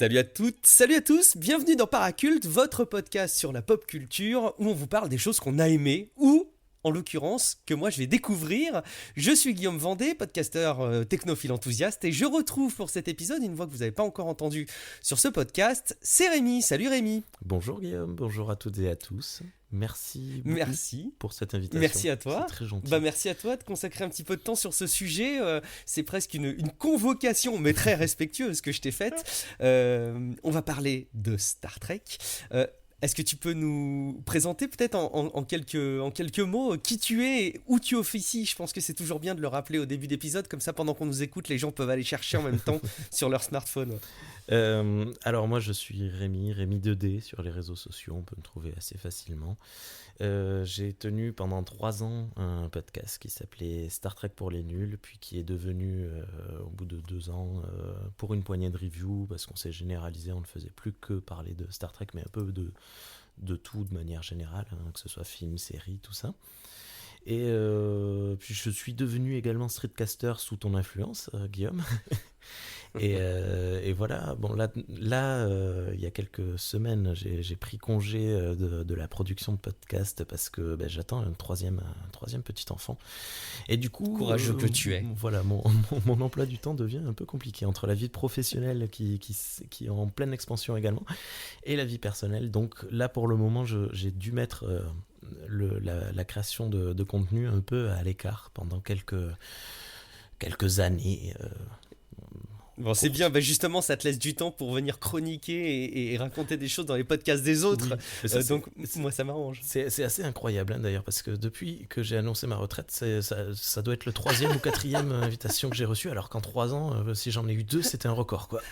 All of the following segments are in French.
Salut à toutes, salut à tous, bienvenue dans Paraculte, votre podcast sur la pop culture où on vous parle des choses qu'on a aimées ou, en l'occurrence, que moi je vais découvrir. Je suis Guillaume Vendée, podcasteur technophile enthousiaste et je retrouve pour cet épisode une voix que vous n'avez pas encore entendue sur ce podcast, c'est Rémi. Salut Rémi. Bonjour Guillaume, bonjour à toutes et à tous. Merci beaucoup Merci. pour cette invitation. Merci à toi. C'est très gentil. Merci à toi de consacrer un petit peu de temps sur ce sujet. C'est presque une convocation, mais très respectueuse que je t'ai faite. On va parler de Star Trek. Est-ce que tu peux nous présenter peut-être en quelques mots qui tu es et où tu officies? Je pense que c'est toujours bien de le rappeler au début d'épisode, comme ça pendant qu'on nous écoute, les gens peuvent aller chercher en même temps sur leur smartphone. Alors moi je suis Rémi 2D sur les réseaux sociaux, on peut me trouver assez facilement. J'ai tenu pendant 3 ans un podcast qui s'appelait Star Trek pour les nuls, puis qui est devenu au bout de 2 ans pour une poignée de reviews, parce qu'on s'est généralisé, on ne faisait plus que parler de Star Trek, mais un peu de tout de manière générale, hein, que ce soit film, série, tout ça. Et puis je suis devenu également streetcaster sous ton influence, Guillaume. Et voilà, bon là il y a quelques semaines, j'ai pris congé de la production de podcast parce que j'attends un troisième petit enfant. Et du coup, courageux que tu es. Voilà, mon emploi du temps devient un peu compliqué entre la vie professionnelle qui est en pleine expansion également et la vie personnelle. Donc là, pour le moment, j'ai dû mettre la création de contenu un peu à l'écart pendant quelques années. Bon, c'est bien, justement, ça te laisse du temps pour venir chroniquer et raconter des choses dans les podcasts des autres. Oui, donc, moi, ça m'arrange. C'est assez incroyable, hein, d'ailleurs, parce que depuis que j'ai annoncé ma retraite, ça doit être le 3e ou 4e invitation que j'ai reçue, alors qu'en 3 ans, si j'en ai eu 2, c'était un record, quoi.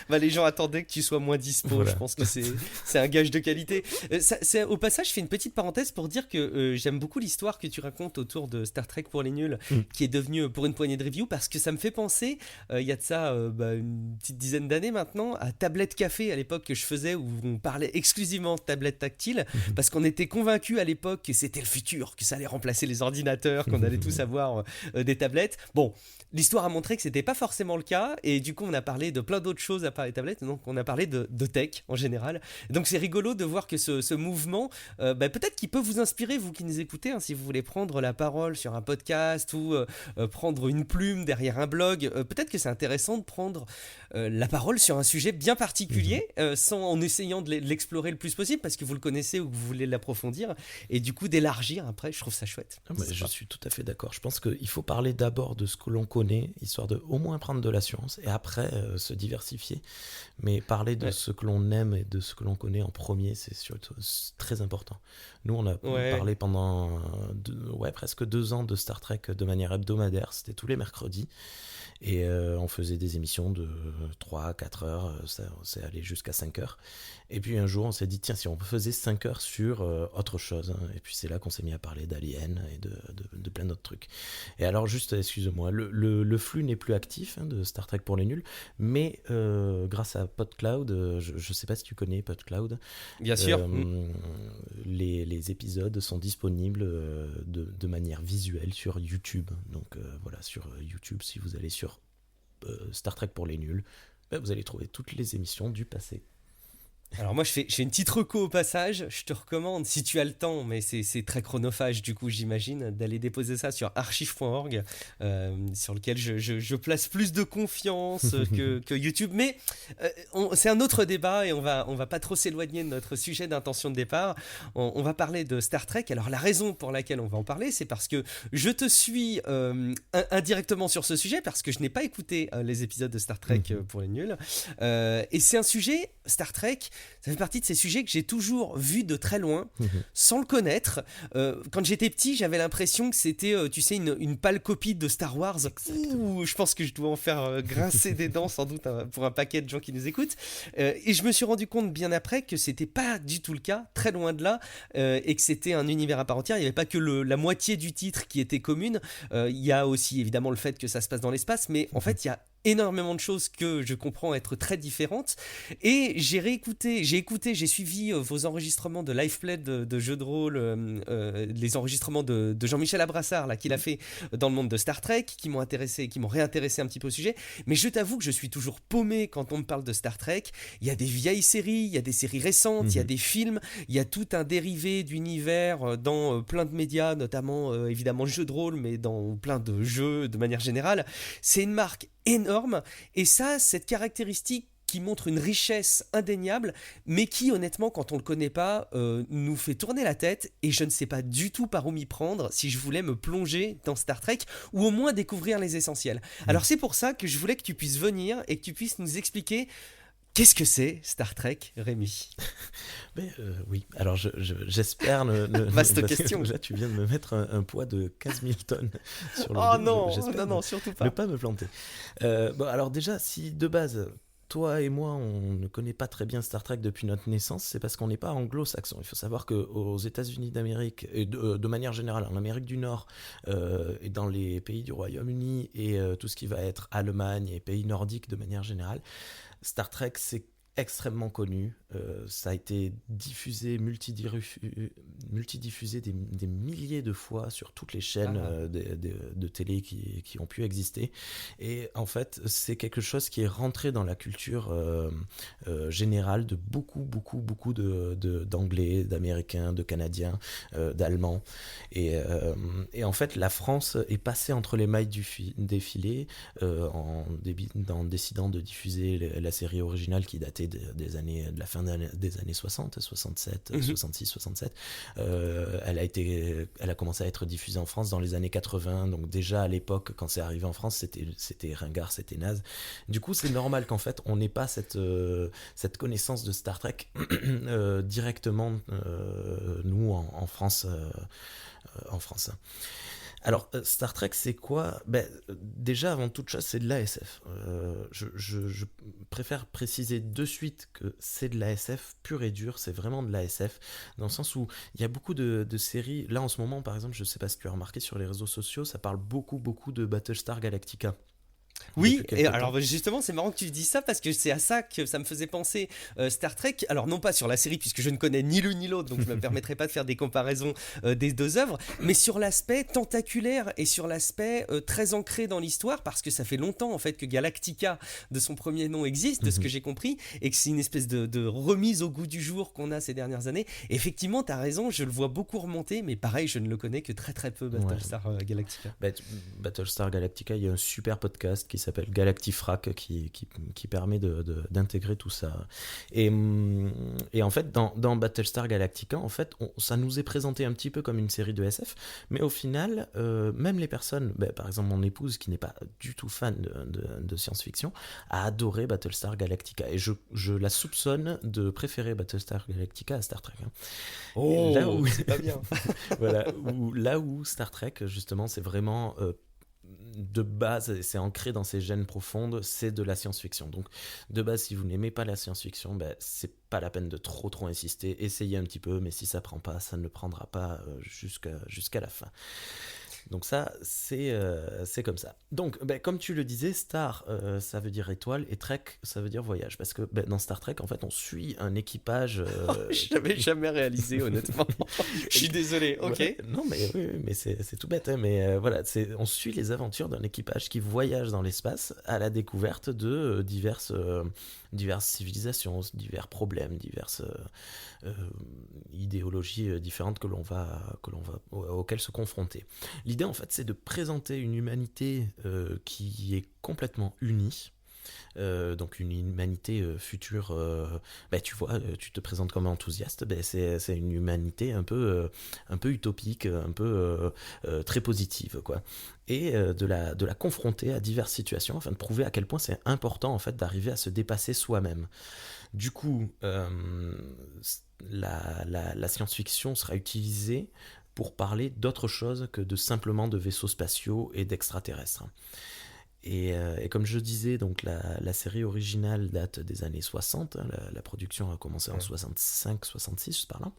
Les gens attendaient que tu sois moins dispo. Voilà. Je pense que c'est un gage de qualité. Au passage, je fais une petite parenthèse pour dire que j'aime beaucoup l'histoire que tu racontes autour de Star Trek pour les nuls, qui est devenue pour une poignée de reviews, parce que ça me fait penser, il y a de ça une petite dizaine d'années maintenant, à Tablette Café à l'époque que je faisais, où on parlait exclusivement de tablettes tactiles, parce qu'on était convaincus à l'époque que c'était le futur, que ça allait remplacer les ordinateurs, qu'on allait tous avoir des tablettes. Bon, l'histoire a montré que c'était pas forcément le cas, et du coup on a parlé de plein d'autres choses à part les tablettes, donc on a parlé de tech en général. Donc c'est rigolo de voir que ce mouvement, peut-être qu'il peut vous inspirer, vous qui nous écoutez, hein, si vous voulez prendre la parole sur un podcast ou prendre une plume derrière un blog, peut-être que c'est intéressant de prendre la parole sur un sujet bien particulier, en essayant de l'explorer le plus possible, parce que vous le connaissez ou que vous voulez l'approfondir, et du coup d'élargir après, je trouve ça chouette. Je suis tout à fait d'accord, je pense qu'il faut parler d'abord de ce que l'on connaît, histoire de au moins prendre de l'assurance, et après se diversifier. Mais parler de ce que l'on aime et de ce que l'on connaît en premier, c'est surtout très important. Nous, on a parlé pendant presque 2 ans de Star Trek de manière hebdomadaire, c'était tous les mercredis. Et on faisait des émissions de 3-4 heures, ça c'est allé jusqu'à 5 heures. Et puis un jour, on s'est dit, tiens, si on faisait 5 heures sur autre chose, hein. Et puis c'est là qu'on s'est mis à parler d'Alien et de plein d'autres trucs. Et alors, juste, excuse-moi, le flux n'est plus actif, hein, de Star Trek pour les nuls, mais grâce à PodCloud, je ne sais pas si tu connais PodCloud. Bien sûr. Les épisodes sont disponibles de manière visuelle sur YouTube. Donc voilà, sur YouTube, si vous allez sur Star Trek pour les nuls, vous allez trouver toutes les émissions du passé. Alors moi je fais une petite reco au passage, je te recommande si tu as le temps, mais c'est très chronophage du coup j'imagine, d'aller déposer ça sur archive.org, sur lequel je place plus de confiance que YouTube, mais c'est un autre débat et on va pas trop s'éloigner de notre sujet d'intention de départ. On va parler de Star Trek. Alors la raison pour laquelle on va en parler, c'est parce que je te suis indirectement sur ce sujet, parce que je n'ai pas écouté les épisodes de Star Trek pour les nuls, et c'est un sujet, Star Trek, ça fait partie de ces sujets que j'ai toujours vu de très loin, sans le connaître. Quand j'étais petit, j'avais l'impression que c'était, tu sais, une pâle copie de Star Wars. Ouh, je pense que je dois en faire grincer des dents, sans doute, pour un paquet de gens qui nous écoutent. Et je me suis rendu compte bien après que c'était pas du tout le cas, très loin de là, et que c'était un univers à part entière. Il n'y avait pas que la moitié du titre qui était commune. Il y a aussi, évidemment, le fait que ça se passe dans l'espace, mais en fait, il y a énormément de choses que je comprends être très différentes. Et j'ai suivi vos enregistrements de live play de jeux de rôle, les enregistrements de Jean-Michel Abrassard là, qu'il a fait dans le monde de Star Trek, qui m'ont réintéressé un petit peu au sujet. Mais je t'avoue que je suis toujours paumé quand on me parle de Star Trek. Il y a des vieilles séries, il y a des séries récentes, il y a des films, il y a tout un dérivé d'univers dans plein de médias, notamment évidemment jeux de rôle, mais dans plein de jeux de manière générale. C'est une marque énorme, et ça, cette caractéristique qui montre une richesse indéniable, mais qui honnêtement, quand on le connaît pas, nous fait tourner la tête, et je ne sais pas du tout par où m'y prendre si je voulais me plonger dans Star Trek, ou au moins découvrir les essentiels. Alors c'est pour ça que je voulais que tu puisses venir et que tu puisses nous expliquer qu'est-ce que c'est Star Trek, Rémi. Oui, alors j'espère... Vaste question. Là, tu viens de me mettre un poids de 15 000 tonnes sur le dos. Non, surtout pas. Ne pas me planter. Alors déjà, si de base... Toi et moi, on ne connaît pas très bien Star Trek depuis notre naissance, c'est parce qu'on n'est pas anglo-saxon. Il faut savoir qu'aux États-Unis d'Amérique, et de manière générale, en Amérique du Nord, et dans les pays du Royaume-Uni, et tout ce qui va être Allemagne et pays nordiques de manière générale, Star Trek, c'est extrêmement connu. Ça a été diffusé, multidiffusé des milliers de fois sur toutes les chaînes de télé qui ont pu exister. Et en fait, c'est quelque chose qui est rentré dans la culture générale de beaucoup d'Anglais, d'Américains, de Canadiens, d'Allemands. Et en fait, la France est passée entre les mailles des filets en décidant de diffuser la série originale qui datait de la fin des années 60, 67, 66, 67. Elle a commencé à être diffusée en France dans les années 80, donc déjà à l'époque, quand c'est arrivé en France, c'était ringard, c'était naze. Du coup, c'est normal qu'en fait, on n'ait pas cette connaissance de Star Trek directement, nous, en France. En France. Alors, Star Trek, c'est quoi ? Déjà, avant toute chose, c'est de l'ASF. Je préfère préciser de suite que c'est de l'ASF pur et dur, c'est vraiment de l'ASF, dans le sens où il y a beaucoup de séries. Là, en ce moment, par exemple, je ne sais pas si tu as remarqué sur les réseaux sociaux, ça parle beaucoup de Battlestar Galactica. Oui, et alors justement c'est marrant que tu dis ça parce que c'est à ça que ça me faisait penser Star Trek, alors non pas sur la série puisque je ne connais ni l'une ni l'autre, donc je ne me permettrai pas de faire des comparaisons des deux œuvres, mais sur l'aspect tentaculaire et sur l'aspect très ancré dans l'histoire, parce que ça fait longtemps en fait que Galactica de son premier nom existe, de ce que j'ai compris, et que c'est une espèce de remise au goût du jour qu'on a ces dernières années. Et effectivement tu as raison, je le vois beaucoup remonter, mais pareil je ne le connais que très peu, Battlestar Galactica. Battlestar Galactica, il y a un super podcast qui s'appelle Galactifrac qui permet d'intégrer tout ça. Et en fait, dans Battlestar Galactica, en fait, ça nous est présenté un petit peu comme une série de SF, mais au final, même les personnes, par exemple mon épouse qui n'est pas du tout fan de science-fiction, a adoré Battlestar Galactica. Et je la soupçonne de préférer Battlestar Galactica à Star Trek. Oh, c'est pas bien. Voilà, là où Star Trek, justement, c'est vraiment... de base, c'est ancré dans ses gènes profondes, c'est de la science-fiction. Donc, de base, si vous n'aimez pas la science-fiction, c'est pas la peine de trop insister. Essayez un petit peu, mais si ça prend pas, ça ne prendra pas jusqu'à la fin. Donc ça, c'est comme ça. Donc, comme tu le disais, Star, ça veut dire étoile, et Trek, ça veut dire voyage. Parce que dans Star Trek, en fait, on suit un équipage... Je n'avais jamais réalisé, honnêtement. Je suis désolé, ok. Ouais, non, mais c'est tout bête. Hein, mais voilà, on suit les aventures d'un équipage qui voyage dans l'espace à la découverte de diverses civilisations, divers problèmes, diverses idéologies différentes auxquelles se confronter. L'idée, en fait, c'est de présenter une humanité qui est complètement unie. Donc une humanité future, tu vois, tu te présentes comme enthousiaste, c'est une humanité un peu utopique, un peu très positive, quoi. Et de la confronter à diverses situations afin de prouver à quel point c'est important, en fait, d'arriver à se dépasser soi-même. Du coup, la science-fiction sera utilisée pour parler d'autre chose que simplement de vaisseaux spatiaux et d'extraterrestres. Et comme je disais, donc la série originale date des années 60, hein, la production a commencé en 65-66 par là.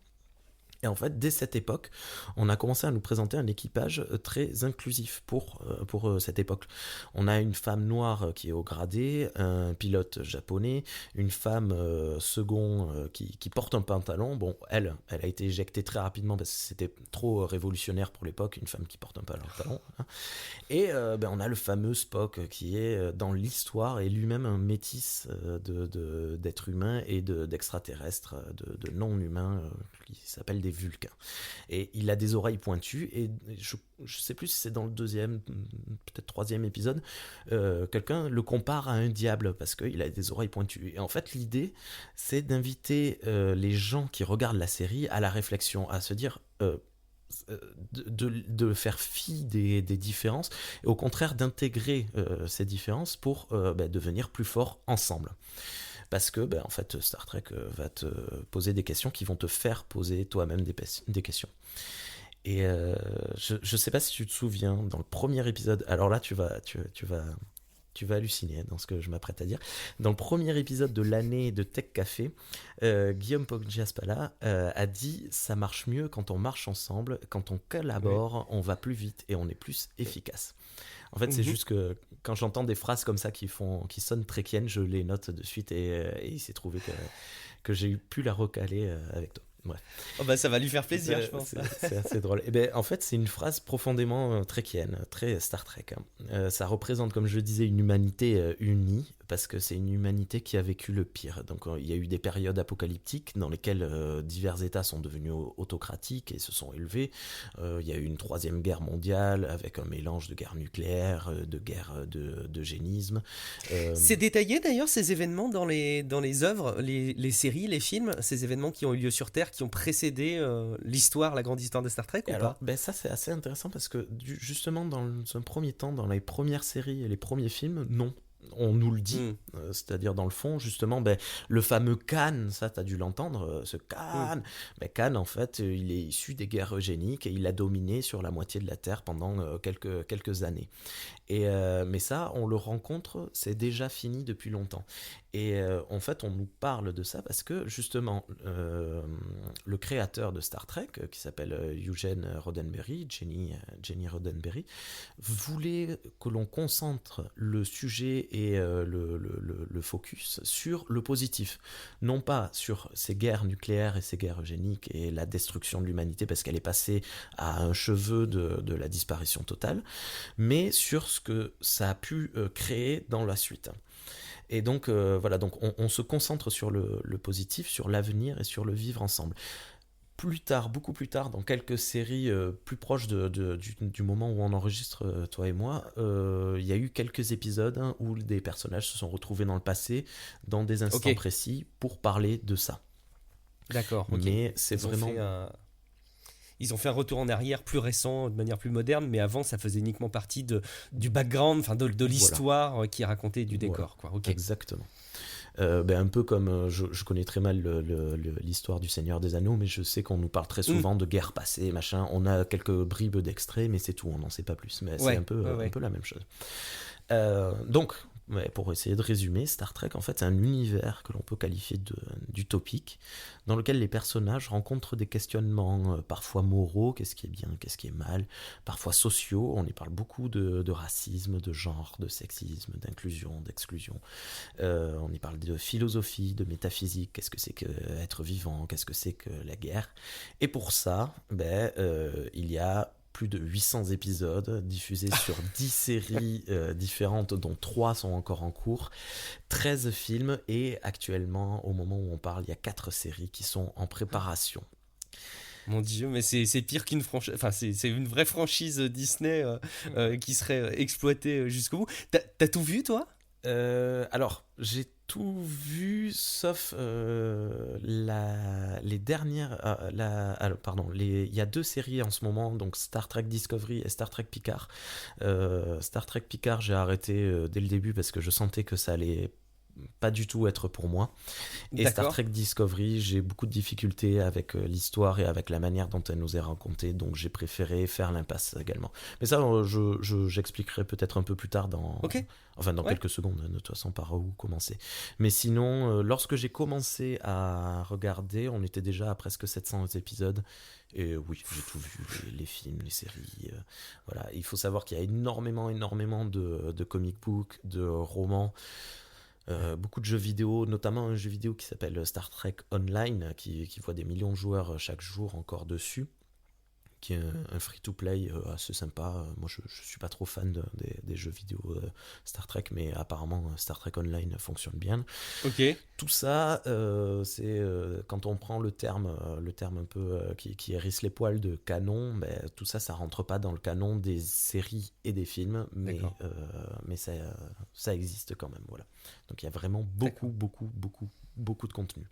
Et en fait, dès cette époque, on a commencé à nous présenter un équipage très inclusif pour cette époque. On a une femme noire qui est au gradé, un pilote japonais, une femme second qui porte un pantalon. Bon, elle a été éjectée très rapidement parce que c'était trop révolutionnaire pour l'époque, une femme qui porte un pantalon. Hein. Et on a le fameux Spock qui est dans l'histoire et lui-même un métis d'êtres humains et d'extraterrestres, de non-humains qui s'appellent des Vulcains. Et il a des oreilles pointues et je sais plus si c'est dans le deuxième, peut-être troisième épisode, quelqu'un le compare à un diable parce qu'il a des oreilles pointues. Et en fait, l'idée, c'est d'inviter les gens qui regardent la série à la réflexion, à se dire... de faire fi des différences et au contraire d'intégrer ces différences pour devenir plus forts ensemble. Parce que en fait Star Trek va te poser des questions qui vont te faire poser toi-même des questions. Et je sais pas si tu te souviens, dans le premier épisode, alors là tu vas halluciner dans ce que je m'apprête à dire. Dans le premier épisode de l'année de Tech Café, Guillaume Poggiaspala a dit « Ça marche mieux quand on marche ensemble, quand on collabore, on va plus vite et on est plus efficace ». En fait, c'est juste que quand j'entends des phrases comme ça qui sonnent tréquiennes, je les note de suite et il s'est trouvé que j'ai pu la recaler avec toi. Bref. Oh bah ça va lui faire plaisir, je pense. C'est assez drôle. Et en fait, c'est une phrase profondément tréquienne, très Star Trek. Ça représente, comme je le disais, une humanité unie, parce que c'est une humanité qui a vécu le pire. Donc il y a eu des périodes apocalyptiques dans lesquelles divers États sont devenus autocratiques et se sont élevés. Il y a eu une troisième guerre mondiale avec un mélange de guerre nucléaire, de guerre d'eugénisme. C'est détaillé d'ailleurs ces événements dans les œuvres, les séries, les films, ces événements qui ont eu lieu sur Terre, qui ont précédé l'histoire, la grande histoire de Star Trek, ou alors, pas? ça c'est assez intéressant parce que justement dans un premier temps, dans les premières séries et les premiers films, non. On nous le dit, c'est-à-dire dans le fond, justement, le fameux Khan, ça t'as dû l'entendre, ce Khan. Khan, en fait, il est issu des guerres eugéniques et il a dominé sur la moitié de la Terre pendant quelques années. Mais ça, on le rencontre, c'est déjà fini depuis longtemps. Et en fait, on nous parle de ça parce que, justement, le créateur de Star Trek, qui s'appelle Eugene Roddenberry, Jenny Roddenberry, voulait que l'on concentre le sujet et le focus sur le positif. Non pas sur ces guerres nucléaires et ces guerres eugéniques et la destruction de l'humanité parce qu'elle est passée à un cheveu de la disparition totale, mais sur ce que ça a pu créer dans la suite. Et donc, donc on se concentre sur le positif, sur l'avenir et sur le vivre ensemble. Plus tard, beaucoup plus tard, dans quelques séries plus proches du moment où on enregistre, toi et moi, il y a eu quelques épisodes où des personnages se sont retrouvés dans le passé, dans des instants précis, pour parler de ça. D'accord. Mais c'est vraiment... Ils ont fait un retour en arrière plus récent, de manière plus moderne, mais avant, ça faisait uniquement partie du background, de l'histoire qui racontait du décor. Voilà. Exactement. Un peu comme je connais très mal l'histoire du Seigneur des Anneaux, mais je sais qu'on nous parle très souvent de guerres passées, machin. On a quelques bribes d'extraits, mais c'est tout, on n'en sait pas plus. Mais c'est un peu la même chose. Donc, pour essayer de résumer, Star Trek, en fait, c'est un univers que l'on peut qualifier d'utopique, dans lequel les personnages rencontrent des questionnements parfois moraux, qu'est-ce qui est bien, qu'est-ce qui est mal, parfois sociaux, on y parle beaucoup de racisme, de genre, de sexisme, d'inclusion, d'exclusion, on y parle de philosophie, de métaphysique, qu'est-ce que c'est qu'être vivant, qu'est-ce que c'est que la guerre, et pour ça, il y a plus de 800 épisodes diffusés sur 10 séries différentes, dont 3 sont encore en cours, 13 films, et actuellement, au moment où on parle, il y a 4 séries qui sont en préparation. Mon Dieu, mais c'est pire qu'une franchise. Enfin, c'est une vraie franchise Disney qui serait exploitée jusqu'au bout. T'as tout vu, toi ? Alors, j'ai tout vu sauf les dernières. Il y a 2 séries en ce moment, donc Star Trek Discovery et Star Trek Picard. Star Trek Picard, j'ai arrêté dès le début parce que je sentais que ça allait pas du tout être pour moi. Et D'accord. Star Trek Discovery, j'ai beaucoup de difficultés avec l'histoire et avec la manière dont elle nous est racontée, donc j'ai préféré faire l'impasse également. Mais ça, j'expliquerai peut-être un peu plus tard Ok. dans Ouais. quelques secondes, de toute façon, par où commencer. Mais sinon, lorsque j'ai commencé à regarder, on était déjà à presque 700 épisodes. Et oui, j'ai tout vu, les films, les séries. Voilà. Il faut savoir qu'il y a énormément de comic books, de romans, beaucoup de jeux vidéo, notamment un jeu vidéo qui s'appelle Star Trek Online, qui voit des millions de joueurs chaque jour encore dessus, qui est un free-to-play assez sympa. Moi, je suis pas trop fan des jeux vidéo Star Trek, mais apparemment Star Trek Online fonctionne bien. Ok. Tout ça, c'est quand on prend le terme un peu qui hérisse les poils de canon, ben, tout ça, ça rentre pas dans le canon des séries et des films, D'accord. mais ça existe quand même, voilà. Donc il y a vraiment D'accord. beaucoup de contenu.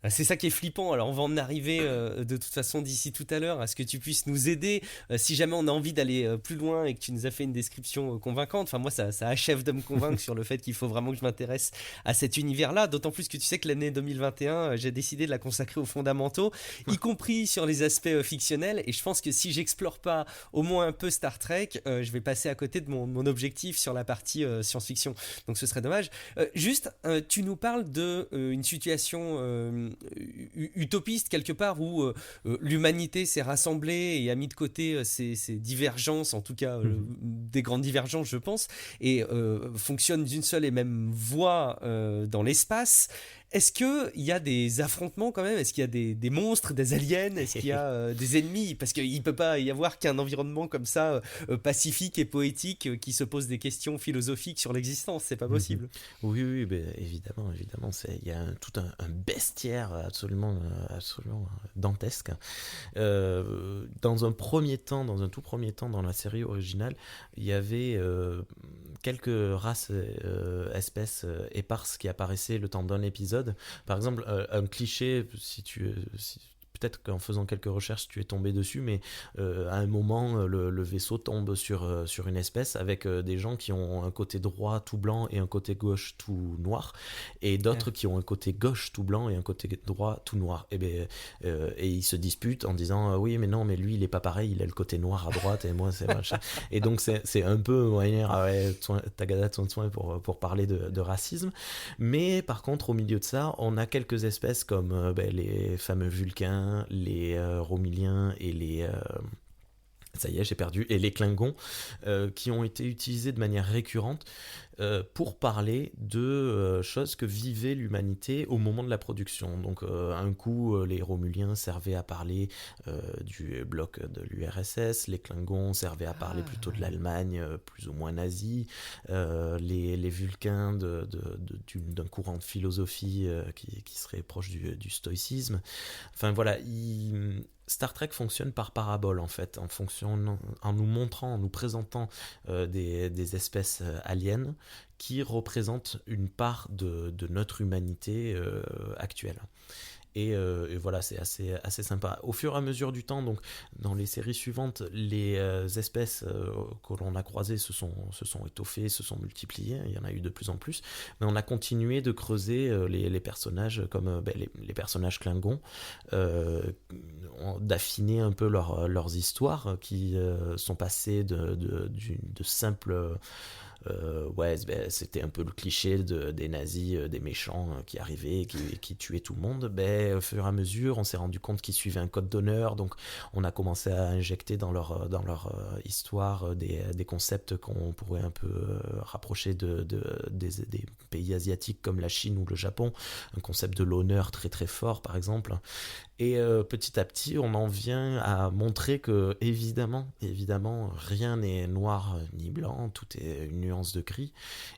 Ah, c'est ça qui est flippant. Alors, on va en arriver de toute façon d'ici tout à l'heure à ce que tu puisses nous aider si jamais on a envie d'aller plus loin et que tu nous as fait une description convaincante. Enfin, moi, ça achève de me convaincre sur le fait qu'il faut vraiment que je m'intéresse à cet univers-là. D'autant plus que tu sais que l'année 2021, j'ai décidé de la consacrer aux fondamentaux, y compris sur les aspects fictionnels. Et je pense que si j'explore pas au moins un peu Star Trek, je vais passer à côté de mon objectif sur la partie science-fiction. Donc, ce serait dommage. Juste, tu nous parles de une situation utopiste quelque part où l'humanité s'est rassemblée et a mis de côté ses divergences, en tout cas des grandes divergences je pense, et fonctionne d'une seule et même voie dans l'espace. Est-ce qu'il y a des affrontements quand même? Est-ce qu'il y a des monstres, des aliens? Est-ce qu'il y a des ennemis? Parce qu'il ne peut pas y avoir qu'un environnement comme ça, pacifique et poétique, qui se pose des questions philosophiques sur l'existence. C'est pas possible. Oui, ben, évidemment, il y a tout un bestiaire absolument dantesque. Dans un tout premier temps, dans la série originale, il y avait quelques races, espèces éparses qui apparaissaient le temps d'un épisode. Par exemple, un cliché, peut-être qu'en faisant quelques recherches, tu es tombé dessus, mais à un moment, le vaisseau tombe sur une espèce avec des gens qui ont un côté droit tout blanc et un côté gauche tout noir, et d'autres qui ont un côté gauche tout blanc et un côté droit tout noir. Et ils se disputent en disant oui, mais non, mais lui, il est pas pareil, il a le côté noir à droite et moi, c'est machin. Et donc, c'est un peu, tagada de soin pour parler de racisme. Mais par contre, au milieu de ça, on a quelques espèces comme les fameux Vulcains, les Romiliens et les ça y est, j'ai perdu, et les Klingons, qui ont été utilisés de manière récurrente pour parler de choses que vivait l'humanité au moment de la production. Donc un coup, les Romuliens servaient à parler du bloc de l'URSS, les Klingons servaient à parler plutôt de l'Allemagne, plus ou moins nazie, les Vulcains d'un courant de philosophie qui serait proche du stoïcisme. Enfin voilà, Star Trek fonctionne par parabole en fait, en nous montrant, en nous présentant des espèces aliens qui représentent une part de notre humanité actuelle. Et voilà, c'est assez sympa. Au fur et à mesure du temps, donc dans les séries suivantes, les espèces que l'on a croisées se sont étoffées, se sont multipliées. Il y en a eu de plus en plus. Mais on a continué de creuser les personnages comme les personnages Klingons, d'affiner un peu leurs histoires qui sont passées de simples c'était un peu le cliché des nazis, des méchants qui arrivaient, qui tuaient tout le monde. Au fur et à mesure, on s'est rendu compte qu'ils suivaient un code d'honneur, donc on a commencé à injecter dans leur histoire des concepts qu'on pourrait un peu rapprocher des pays asiatiques comme la Chine ou le Japon, un concept de l'honneur très très fort par exemple. Et petit à petit, on en vient à montrer que, évidemment, rien n'est noir ni blanc, tout est une nuance de gris,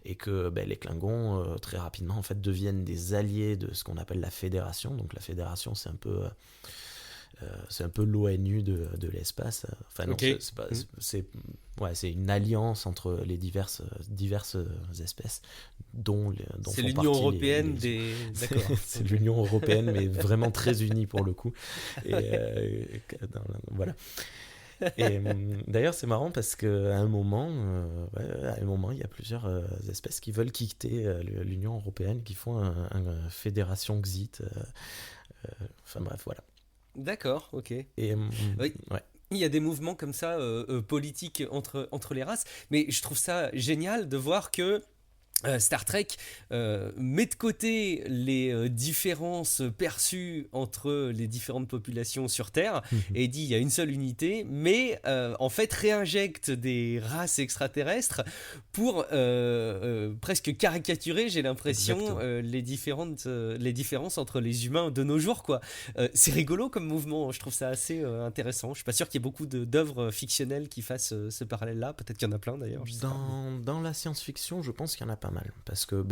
et que les Klingons, très rapidement, en fait, deviennent des alliés de ce qu'on appelle la Fédération. Donc la Fédération, c'est un peu l'ONU de l'espace. Enfin non, Okay. c'est une alliance entre les diverses espèces dont C'est font l'Union partie européenne les des. D'accord. c'est l'Union européenne, mais vraiment très unie pour le coup. Et voilà. Et d'ailleurs, c'est marrant parce qu'à un moment, il y a plusieurs espèces qui veulent quitter l'Union européenne, qui font une fédération Xit. Enfin bref, voilà. D'accord, ok. Et Oui. ouais. Il y a des mouvements comme ça, politiques entre les races, mais je trouve ça génial de voir que Star Trek met de côté les différences perçues entre les différentes populations sur Terre et dit il y a une seule unité, mais en fait réinjecte des races extraterrestres pour presque caricaturer, j'ai l'impression, les différences entre les humains de nos jours, quoi. C'est rigolo comme mouvement, je trouve ça assez intéressant. Je suis pas sûr qu'il y ait beaucoup d'œuvres fictionnelles qui fassent ce parallèle-là, peut-être qu'il y en a plein d'ailleurs. Dans la science-fiction, je pense qu'il y en a pas mal, parce que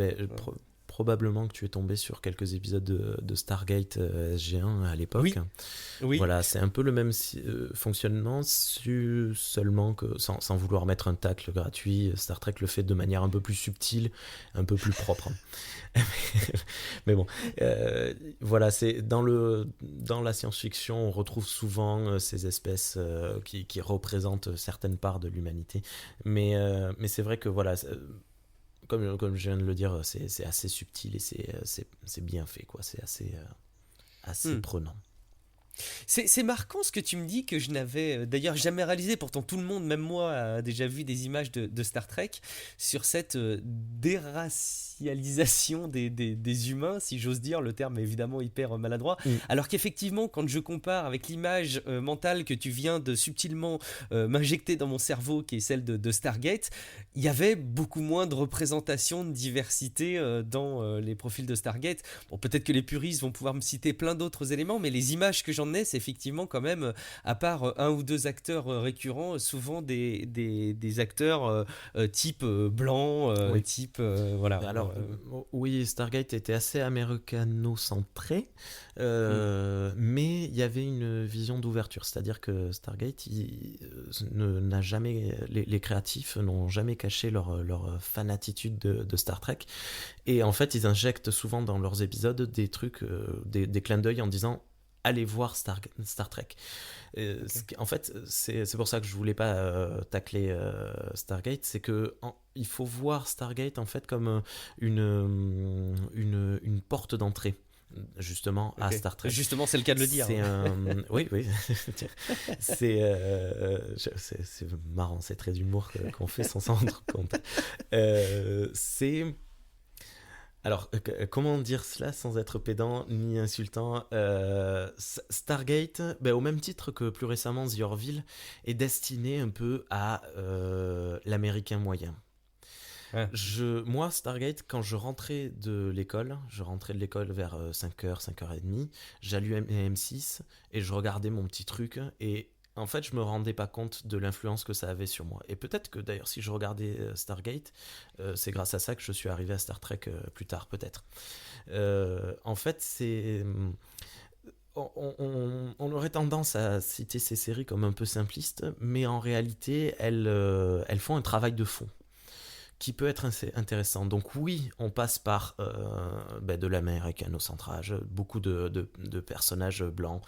probablement que tu es tombé sur quelques épisodes de Stargate SG1 à l'époque. Oui. Voilà, c'est un peu le même fonctionnement, seulement que sans vouloir mettre un tacle gratuit, Star Trek le fait de manière un peu plus subtile, un peu plus propre. Mais bon, voilà, c'est dans la science-fiction, on retrouve souvent ces espèces qui représentent certaines parts de l'humanité. Mais c'est vrai que voilà. Comme je viens de le dire, c'est assez subtil et c'est bien fait, quoi. C'est assez prenant. C'est marquant ce que tu me dis, que je n'avais d'ailleurs jamais réalisé. Pourtant, tout le monde, même moi, a déjà vu des images de Star Trek sur cette déracialisation des humains, si j'ose dire. Le terme est évidemment hyper maladroit. Alors qu'effectivement, quand je compare avec l'image mentale que tu viens de subtilement m'injecter dans mon cerveau, qui est celle de Stargate, il y avait beaucoup moins de représentation de diversité dans les profils de Stargate. Bon, peut-être que les puristes vont pouvoir me citer plein d'autres éléments, mais les images que j'en ai, c'est effectivement quand même, à part un ou deux acteurs récurrents, souvent des acteurs type blanc, oui. type voilà. Alors oui, Stargate était assez américano-centré, mais il y avait une vision d'ouverture, c'est-à-dire que Stargate n'a jamais, les créatifs n'ont jamais caché leur fanatitude de Star Trek, et en fait ils injectent souvent dans leurs épisodes des trucs, des clins d'œil en disant allez voir Star Trek. En fait, c'est pour ça que je voulais pas tacler Stargate, c'est que il faut voir Stargate en fait comme une porte d'entrée justement à Star Trek. Justement, c'est le cas de le dire. Oui. c'est marrant, c'est très d'humour qu'on fait sans s'en rendre compte. Alors, comment dire cela sans être pédant ni insultant? Stargate, au même titre que plus récemment The Orville, est destiné un peu à l'américain moyen. Moi, Stargate, quand je rentrais de l'école vers 5h, 5h30, j'allumais M6 et je regardais mon petit truc, et en fait, je me rendais pas compte de l'influence que ça avait sur moi. Et peut-être que d'ailleurs, si je regardais Stargate, c'est grâce à ça que je suis arrivé à Star Trek plus tard, peut-être. En fait, on aurait tendance à citer ces séries comme un peu simplistes, mais en réalité, elles font un travail de fond qui peut être intéressant. Donc oui, on passe par de l'américanocentrage, beaucoup de personnages blancs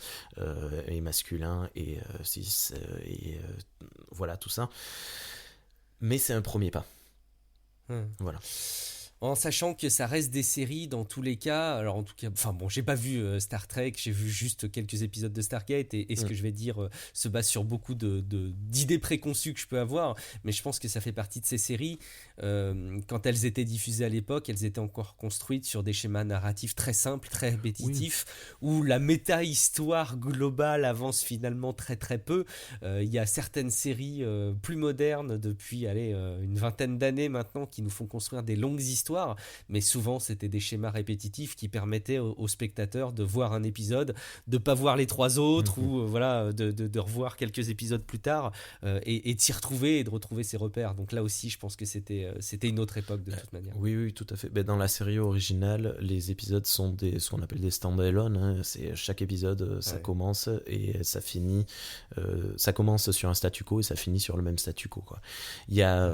et masculins et cis, et voilà tout ça. Mais c'est un premier pas. Voilà. En sachant que ça reste des séries dans tous les cas. Alors en tout cas, enfin bon, j'ai pas vu Star Trek, j'ai vu juste quelques épisodes de Stargate, et ce que je vais dire se base sur beaucoup d'idées préconçues que je peux avoir, mais je pense que ça fait partie de ces séries. Quand elles étaient diffusées à l'époque, elles étaient encore construites sur des schémas narratifs très simples, très répétitifs, où la méta-histoire globale avance finalement très très peu. Il y a certaines séries plus modernes depuis une vingtaine d'années maintenant qui nous font construire des longues histoires, mais souvent c'était des schémas répétitifs qui permettaient aux spectateurs de voir un épisode, de pas voir les trois autres, ou voilà, de revoir quelques épisodes plus tard, et de s'y retrouver et de retrouver ses repères. Donc là aussi, je pense que c'était une autre époque de toute manière. Oui, tout à fait. Dans la série originale, les épisodes sont ce qu'on appelle des stand-alone, hein. C'est chaque épisode, ça commence et ça finit. Ça commence sur un statu quo et ça finit sur le même statu quo, quoi. Il y a,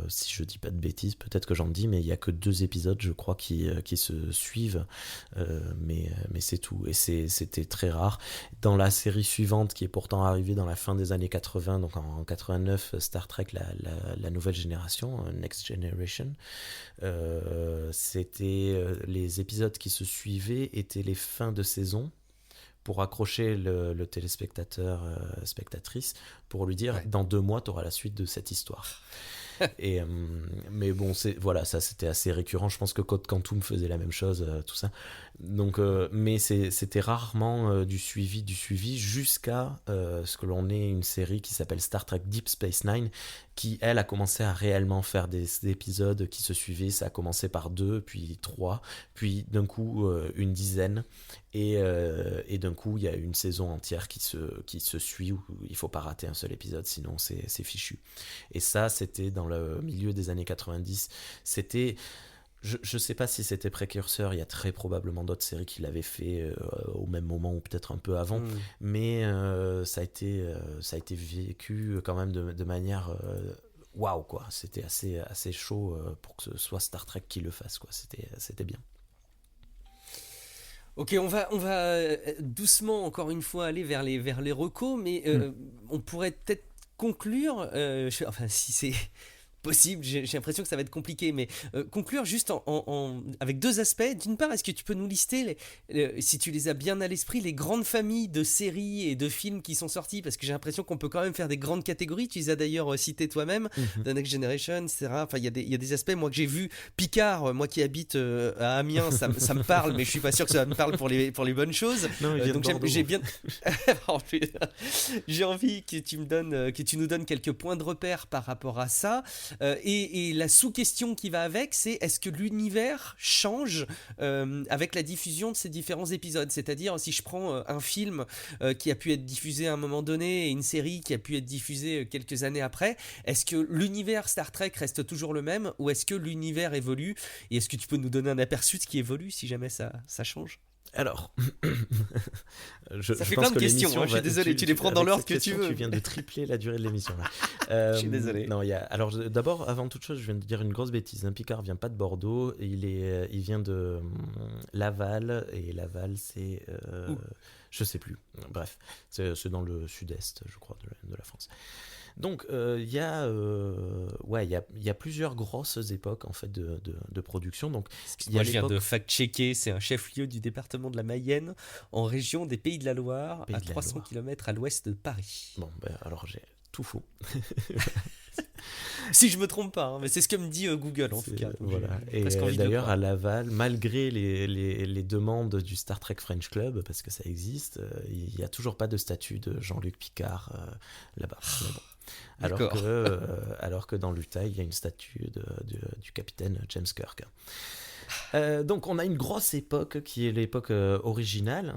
si je dis pas de bêtises, peut-être que j'en dis, mais il y a que 2 épisodes, je crois, qui se suivent, mais c'est tout. Et c'était très rare. Dans la série suivante, qui est pourtant arrivée dans la fin des années 80, donc en 89, Star Trek, la nouvelle génération, Next Generation, c'était les épisodes qui se suivaient étaient les fins de saison, pour accrocher le téléspectateur, spectatrice, pour lui dire dans 2 mois, tu auras la suite de cette histoire. Et, mais bon, voilà, ça c'était assez récurrent. Je pense que Code Quantum faisait la même chose, tout ça. Donc, mais c'était rarement du suivi jusqu'à ce que l'on ait une série qui s'appelle Star Trek Deep Space Nine, qui elle a commencé à réellement faire des épisodes qui se suivaient. Ça a commencé par 2, puis 3, puis d'un coup une dizaine, et d'un coup il y a une saison entière qui se suit, où il faut pas rater un seul épisode, sinon c'est fichu. Et ça, c'était dans le milieu des années 90. C'était... Je sais pas si c'était précurseur, il y a très probablement d'autres séries qui l'avaient fait au même moment ou peut-être un peu avant, mais ça a été vécu quand même de manière waouh, quoi. C'était assez chaud pour que ce soit Star Trek qui le fasse, quoi. C'était bien. Ok, on va doucement encore une fois aller vers les recos, mais on pourrait peut-être conclure, enfin si c'est possible, j'ai l'impression que ça va être compliqué, mais conclure juste avec 2 aspects. D'une part, est-ce que tu peux nous lister, si tu les as bien à l'esprit, les grandes familles de séries et de films qui sont sortis, parce que j'ai l'impression qu'on peut quand même faire des grandes catégories. Tu les as d'ailleurs citées toi-même, The Next Generation, etc. Enfin, il y a des aspects, moi que j'ai vu, Picard, moi qui habite à Amiens, ça me parle, mais je suis pas sûr que ça me parle pour les bonnes choses. Non, donc j'ai bien j'ai envie que tu nous donnes quelques points de repère par rapport à ça. Et la sous-question qui va avec, c'est est-ce que l'univers change avec la diffusion de ces différents épisodes? C'est-à-dire, si je prends un film qui a pu être diffusé à un moment donné et une série qui a pu être diffusée quelques années après, est-ce que l'univers Star Trek reste toujours le même, ou est-ce que l'univers évolue? Et est-ce que tu peux nous donner un aperçu de ce qui évolue si jamais ça change? Alors, ça fait plein de questions, je suis désolé, tu les prends dans l'ordre que tu veux. Tu viens de tripler la durée de l'émission là. Je suis désolé. Non, alors d'abord, avant toute chose, je viens de dire une grosse bêtise. Picard vient pas de Bordeaux, il vient de Laval, et Laval c'est, je sais plus. Bref, c'est dans le sud-est, je crois, de la France. Donc il y a plusieurs grosses époques en fait de production. Donc moi je viens de fact-checker, c'est un chef-lieu du département de la Mayenne, en région des Pays de la Loire, à 300 km à l'ouest de Paris. Bon, alors j'ai tout faux. Si je me trompe pas, mais c'est ce que me dit Google en tout cas. Voilà. Et d'ailleurs à Laval, malgré les demandes du Star Trek French Club, parce que ça existe, il n'y a toujours pas de statue de Jean-Luc Picard là-bas. Alors que dans l'Utah, il y a une statue du capitaine James Kirk. Donc on a une grosse époque qui est l'époque originale,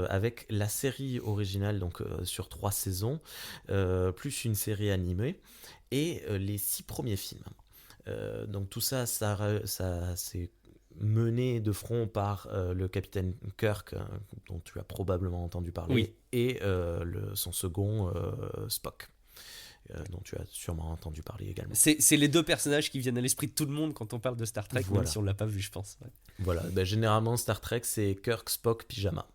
avec la série originale donc sur 3 saisons, plus une série animée et les 6 premiers films. Donc tout ça c'est mené de front par le capitaine Kirk, dont tu as probablement entendu parler, et son second Spock. Dont tu as sûrement entendu parler également. C'est les 2 personnages qui viennent à l'esprit de tout le monde quand on parle de Star Trek, même si on ne l'a pas vu, je pense. Ouais. Voilà, généralement Star Trek c'est Kirk, Spock, pyjama.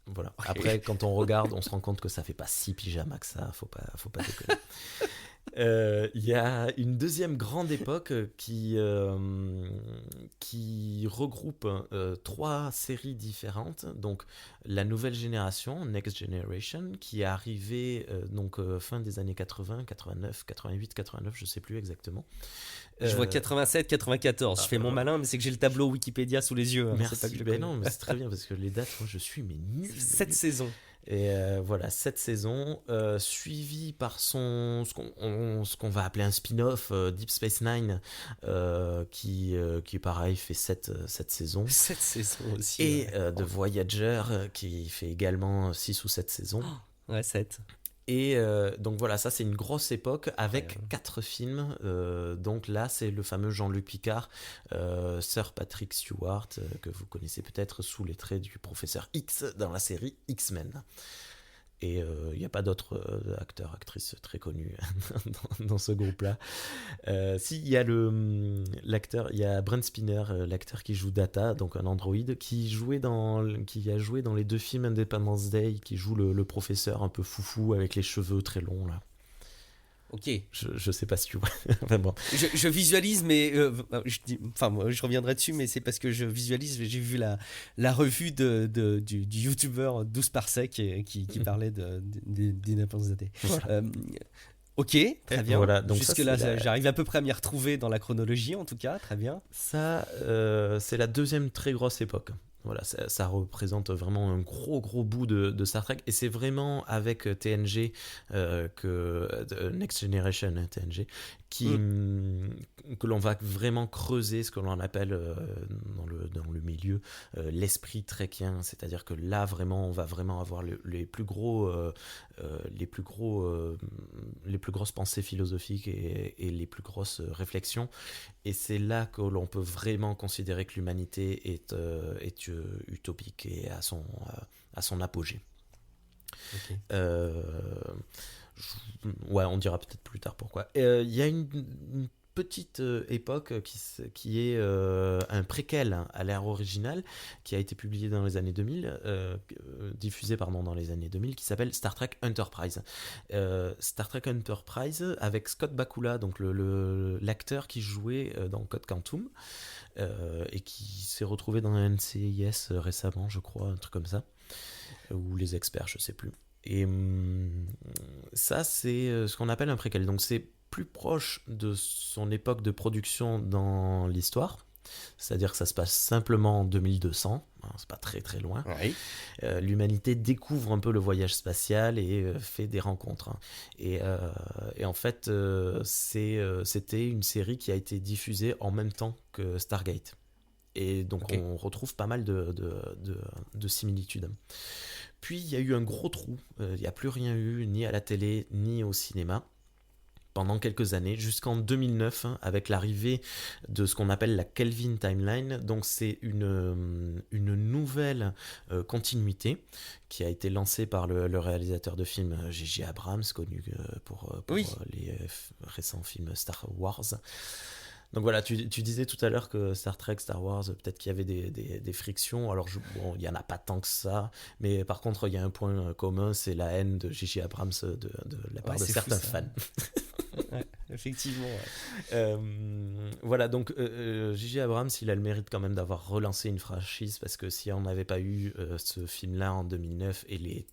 Voilà. Okay. Après, quand on regarde, on se rend compte que ça fait pas si pyjama que ça, faut pas déconner. Il y a une deuxième grande époque qui regroupe 3 séries différentes. Donc la nouvelle génération, Next Generation, qui est arrivée fin des années 80, 89, 88, 89, je sais plus exactement. Je vois 87, 94. Je fais mon malin, mais c'est que j'ai le tableau Wikipédia sous les yeux. Merci. C'est pas que non, mais c'est très bien parce que les dates, moi, je suis nul. 7 saisons. Et voilà, 7 saisons, suivies par ce qu'on va appeler un spin-off, Deep Space Nine, qui pareil fait 7 saisons. 7 saisons aussi. Et de Voyager, qui fait également 6 ou 7 saisons. Ouais, 7. Et donc voilà, ça c'est une grosse époque avec 4 films. Donc là, c'est le fameux Jean-Luc Picard, Sir Patrick Stewart, que vous connaissez peut-être sous les traits du professeur X dans la série X-Men. Et il n'y a pas d'autres acteurs, actrices très connus dans ce groupe-là. Si, il y a l'acteur, il y a Brent Spiner, l'acteur qui joue Data, donc un androïde, qui a joué dans les 2 films Independence Day, qui joue le professeur un peu foufou avec les cheveux très longs là. Ok. Je sais pas si tu vois. Enfin, bon. Je visualise, mais moi, je reviendrai dessus, mais c'est parce que je visualise. J'ai vu la revue du youtubeur 12 Parsec qui parlait d'Independence Day. Voilà. Ok, très bien. Voilà, donc jusque-là, j'arrive à peu près à m'y retrouver dans la chronologie, en tout cas, très bien. Ça, c'est la 2e très grosse époque. Voilà, ça représente vraiment un gros bout de Star Trek, et c'est vraiment avec TNG Next Generation TNG que l'on va vraiment creuser ce que l'on appelle dans le milieu l'esprit trekien, c'est-à-dire que là vraiment on va vraiment avoir les plus grosses pensées philosophiques et les plus grosses réflexions, et c'est là que l'on peut vraiment considérer que l'humanité est utopique et à son apogée. Okay. Ouais, on dira peut-être plus tard pourquoi. Il y a une petite époque qui est un préquel à l'ère originale, qui a été publié dans les années 2000, diffusé dans les années 2000, qui s'appelle Star Trek Enterprise. Star Trek Enterprise avec Scott Bakula, donc l'acteur qui jouait dans Code Quantum, et qui s'est retrouvé dans un NCIS récemment, je crois, un truc comme ça, ou les experts, je sais plus. Et ça, c'est ce qu'on appelle un préquel. Donc c'est plus proche de son époque de production dans l'histoire, c'est-à-dire que ça se passe simplement en 2200, hein, c'est pas très très loin. Oui. L'humanité découvre un peu le voyage spatial et fait des rencontres. Hein. Et en fait, c'était une série qui a été diffusée en même temps que Stargate. Et donc on retrouve pas mal de similitudes. Puis il y a eu un gros trou, il n'y a plus rien eu, ni à la télé, ni au cinéma, pendant quelques années, jusqu'en 2009, hein, avec l'arrivée de ce qu'on appelle la Kelvin Timeline. Donc c'est une nouvelle continuité qui a été lancée par le réalisateur de films J.J. Abrams, connu pour les récents films Star Wars. Donc voilà, tu disais tout à l'heure que Star Trek, Star Wars, peut-être qu'il y avait des frictions. Alors, il n'y en a pas tant que ça. Mais par contre, il y a un point commun, c'est la haine de J.J. Abrams de la part de certains fans. Ouais, effectivement. Ouais. Voilà, donc J.J. Abrams, il a le mérite quand même d'avoir relancé une franchise, parce que si on n'avait pas eu ce film-là en 2009 et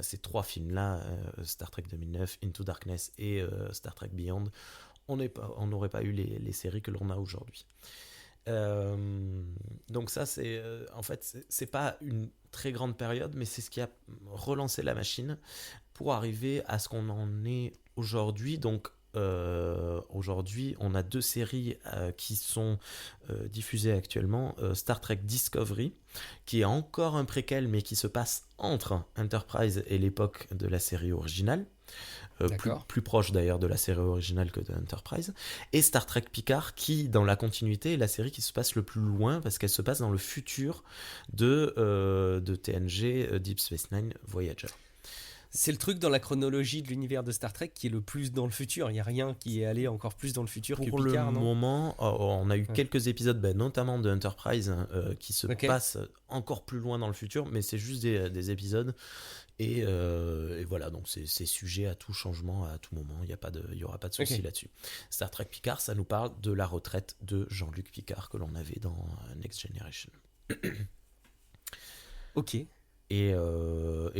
ces 3 films-là, Star Trek 2009, Into Darkness et Star Trek Beyond, on n'aurait pas eu les séries que l'on a aujourd'hui. Donc ça, en fait, c'est pas une très grande période, mais c'est ce qui a relancé la machine pour arriver à ce qu'on en est aujourd'hui. Donc aujourd'hui, on a 2 séries qui sont diffusées actuellement. Star Trek Discovery, qui est encore un préquel, mais qui se passe entre Enterprise et l'époque de la série originale. Plus proche d'ailleurs de la série originale que de Enterprise, et Star Trek Picard, qui dans la continuité est la série qui se passe le plus loin, parce qu'elle se passe dans le futur de TNG, Deep Space Nine, Voyager. C'est le truc dans la chronologie de l'univers de Star Trek qui est le plus dans le futur. Il n'y a rien qui est allé encore plus dans le futur que Picard, non ? Pour le moment, on a eu quelques épisodes, notamment de Enterprise, qui se passent encore plus loin dans le futur, mais c'est juste des épisodes. Et voilà, donc c'est sujet à tout changement à tout moment, il n'y aura pas de souci là-dessus. Star Trek Picard, ça nous parle de la retraite de Jean-Luc Picard que l'on avait dans Next Generation. Ok. Et